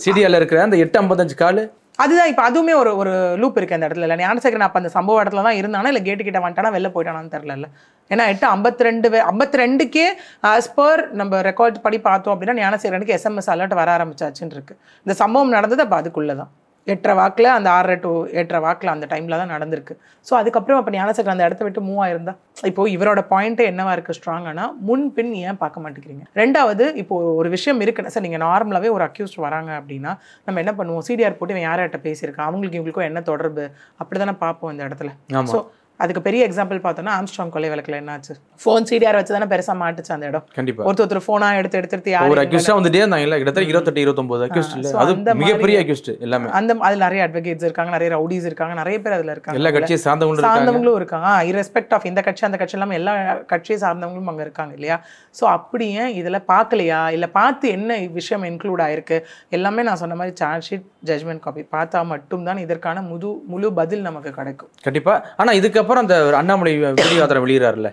சிடிஆர்ல இருக்கிற அந்த 8:55 கால் அதுதான் இப்போ அதுவுமே ஒரு லூப் இருக்கு அந்த இடத்துல. இல்லை ஞானசேகரன் அப்போ அந்த சம்பவ இடத்துல தான் இருந்தானா இல்லை கேட்டு கிட்ட வந்துட்டானா வெளில போயிட்டானான்னு தெரில. ஏன்னா 8:52க்கே ஆஸ் பர் நம்ம ரெக்கார்ட் படி பார்த்தோம் அப்படின்னா ஞானசேகரனுக்கு SMS அலர்ட் வர ஆரம்பிச்சாச்சுன்னு இருக்கு. இந்த சம்பவம் நடந்தது அப்போ அதுக்குள்ளே தான் 8:30 வாக்கில் அந்த 6:30 to 8:30 வாக்கில் அந்த டைமில் தான் நடந்திருக்கு. ஸோ அதுக்கப்புறம் அப்போ ஞானசேகரன் அந்த இடத்த விட்டு மூவ் ஆயிருந்தா இப்போ இவரோட பாயிண்ட்டே என்னவா இருக்குது ஸ்ட்ராங்கானா, முன்பின் ஏன் பார்க்க மாட்டேங்கிறீங்க. ரெண்டாவது, இப்போ ஒரு விஷயம் இருக்குன்னா சார், நீங்கள் நார்மலாகவே ஒரு அக்யூஸ்ட் வராங்க அப்படின்னா நம்ம என்ன பண்ணுவோம், சிடிஆர் போட்டு இவன் யார்கிட்ட பேசியிருக்கான், அவங்களுக்கு இவங்களுக்கும் என்ன தொடர்பு, அப்படி தானே பார்ப்போம் இந்த இடத்துல. ஸோ அதுக்கு பெரிய எக்ஸாம்பிள் பார்த்தோன்னா ஆம்ஸ்ட்ராங் கொலை வழக்கில் என்னாச்சு, ஃபோன் சிடிஆர் வச்சு தானே பெருசாக மாட்டுச்சு அந்த இடம். கண்டிப்பா ஒருத்தர் ஃபோனா எடுத்து யார் ஒரு அக்யூஸ்டா வந்துட்டே இருந்தாங்க. கிட்டத்தட்ட 28-29 அக்யூஸ்ட் இல்ல, அது மிகப்பெரிய அக்யூஸ்ட் எல்லாமே. அதுல நிறைய அட்வொகேட்ஸ் இருக்காங்க, நிறைய ரவுடிஸ் இருக்காங்க, நிறைய பேர் அதுல இருக்காங்க, எல்லா கட்சியை சார்ந்தவங்களும் இருக்காங்க. இரஸ்பெக்ட் ஆஃப் இந்த கட்சி அந்த கட்சி இல்லாமல் எல்லா கட்சியை சார்ந்தவங்களும் அங்கே இருக்காங்க இல்லையா. ஸோ அப்படியே இதில் பார்க்கலையா, இல்லை பார்த்து என்ன விஷயம் இன்க்ளூட் ஆயிருக்கு, எல்லாமே நான் சொன்ன மாதிரி சார்ஜ் ஷீட், ஜட்மெண்ட் காப்பி பார்த்தா மட்டும்தான் இதற்கான முழு பதில் நமக்கு கிடைக்கும். கண்டிப்பா. ஆனா இதுக்கப்புறம் அந்த அண்ணாமலை வீடியோ ஆதாரம் வெளியிறாருல,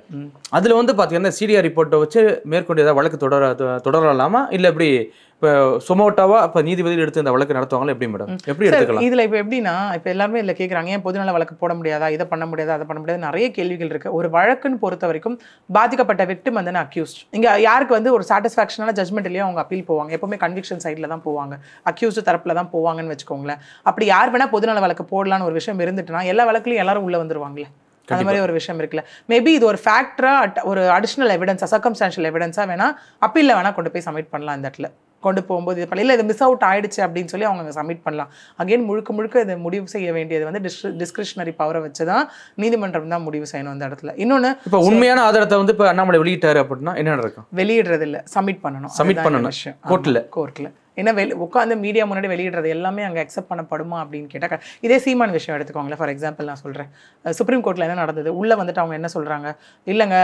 அதுல வந்து பாத்தீங்கன்னா சிடிஆர் ரிப்போர்ட்டை வச்சு மேற்கொண்டு ஏதாவது வழக்கு தொடரலாமா இல்ல எப்படி இப்போ சொமோட்டாவா இப்போ நீதிபதியில் எடுத்து இந்த வழக்கு நடத்துவாங்களா எப்படி மேடம், எப்படி எடுத்துக்கலாம்? இதில் இப்போ எப்படின்னா, இப்போ எல்லாருமே இதில் கேட்குறாங்க ஏன் பொதுநல வழக்கு போட முடியாதா, இதை பண்ண முடியாதா, அதை பண்ண முடியாது, நிறைய கேள்விகள் இருக்குது. ஒரு வழக்குன்னு பொறுத்த வரைக்கும் பாதிக்கப்பட்ட விக்டிம் வந்து அக்யூஸ்ட், இங்கே யாருக்கு வந்து ஒரு சாட்டிஸ்ஃபேக்ஷனான ஜட்மெண்ட் இல்லையா அவங்க அப்பீல் போவாங்க, எப்பவுமே கன்விக்ஷன் சைடில் தான் போவாங்க, அக்யூஸ்ட் தரப்பில் தான் போவாங்கன்னு வச்சுக்கோங்களேன். அப்படி யார் வேணால் பொதுநல வழக்கு போடலான்னு ஒரு விஷயம் இருந்துட்டுனா எல்லா வழக்குலையும் எல்லாரும் உள்ளே வந்துருவாங்களே, அந்த மாதிரி ஒரு விஷயம் இருக்குல்ல. மேபி இது ஒரு ஃபேக்டரா ஒரு அடிஷனல் எவிடன்ஸா, சர்க்கம்ஸ்டான்ஷியல் எவிடன்ஸா வேணா அப்பீல்ல வேணா கொண்டு போய் சப்மிட் பண்ணலாம். இந்த இடத்துல கொண்டு போகும்போது இது பண்ணல, இல்லை இது மிஸ் அவுட் ஆயிடுச்சு அப்படின்னு சொல்லி அவங்க சப்மிட் பண்ணலாம். அகைன் முழுக்க இதை முடிவு செய்ய வேண்டியது வந்து டிஸ்கிரிஷனரி பவரை வச்சு தான் நீதிமன்றம் தான் முடிவு செய்யணும் இந்த இடத்துல. இன்னொன்று, இப்போ உண்மையான ஆதாரத்தை வந்து இப்போ அண்ணாமலை வெளியிட்டாரு அப்படின்னா என்ன நடக்கும்? வெளியிடுறது இல்லை, சப்மிட் பண்ணணும் விஷயம் கோர்ட்டில். ஏன்னா உட்காந்து மீடியா முன்னாடி வெளியிடுறது எல்லாமே அங்கே அக்செப்ட் பண்ணப்படுமா அப்படின்னு கேட்டால், இதே சீமான் விஷயம் எடுத்துக்கோங்களேன். ஃபார் எக்ஸாம்பிள் நான் சொல்கிறேன், சுப்ரீம் கோர்ட்டில் என்ன நடந்தது, உள்ளே வந்துட்டு அவங்க என்ன சொல்கிறாங்க, இல்லைங்க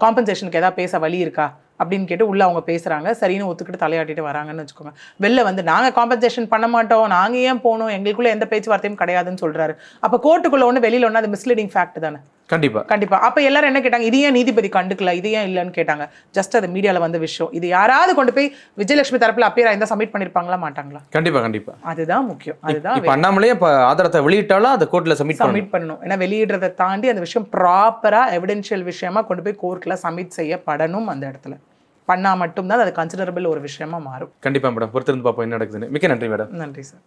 காம்பன்சேஷனுக்கு ஏதாவது பேச வழி இருக்கா அப்படின்னு கேட்டு உள்ளே அவங்க பேசுகிறாங்க, சரின்னு ஒத்துக்கிட்டு தலையாட்டிட்டு வராங்கன்னு வச்சுக்கோங்க. வெளில வந்து நாங்கள் காம்பன்சேஷன் பண்ண மாட்டோம், நாங்கள் ஏன் போகணும், எங்களுக்குள்ளே எந்த பேச்சுவார்த்தையும் கிடையாதுன்னு சொல்கிறாரு. அப்போ கோர்ட்டுக்குள்ளே ஒன்று வெளியில் ஒன்று அது மிஸ்லீடிங் ஃபேக்ட் தானே. கண்டிப்பா. அப்ப எல்லாரும் என்ன கேட்டாங்க, இது ஏன் நீதிபதி கண்டுக்கல, இது ஏன் இல்லைன்னு கேட்டாங்க. ஜஸ்ட் அது மீடியால வந்த விஷயம். இது யாராவது கொண்டு போய் விஜயலட்சுமி தரப்புல அப்பியர் ஆயிருந்தா சப்மிட் பண்ணிருப்பாங்களா, மாட்டாங்களா? கண்டிப்பா. அதுதான் முக்கியம். அதுதான் இப்ப அண்ணாமலையே ஆதாரத்தை வெளியிட்டாலும் அதை கோர்ட்ல சப்மிட் பண்ணணும். ஏன்னா வெளியிடுறதை தாண்டி அந்த விஷயம் ப்ராப்பரா எவிடென்ஷியல் விஷயமா கொண்டு போய் கோர்ட்ல சப்மிட் செய்யப்படணும். அந்த இடத்துல பண்ணா மட்டும்தான் அது கன்சிடரபிள் ஒரு விஷயமா மாறும். கண்டிப்பா மேடம், பொறுத்திருந்து பார்ப்போம் என்ன நடக்குதுன்னு. மிக்க நன்றி மேடம். நன்றி சார்.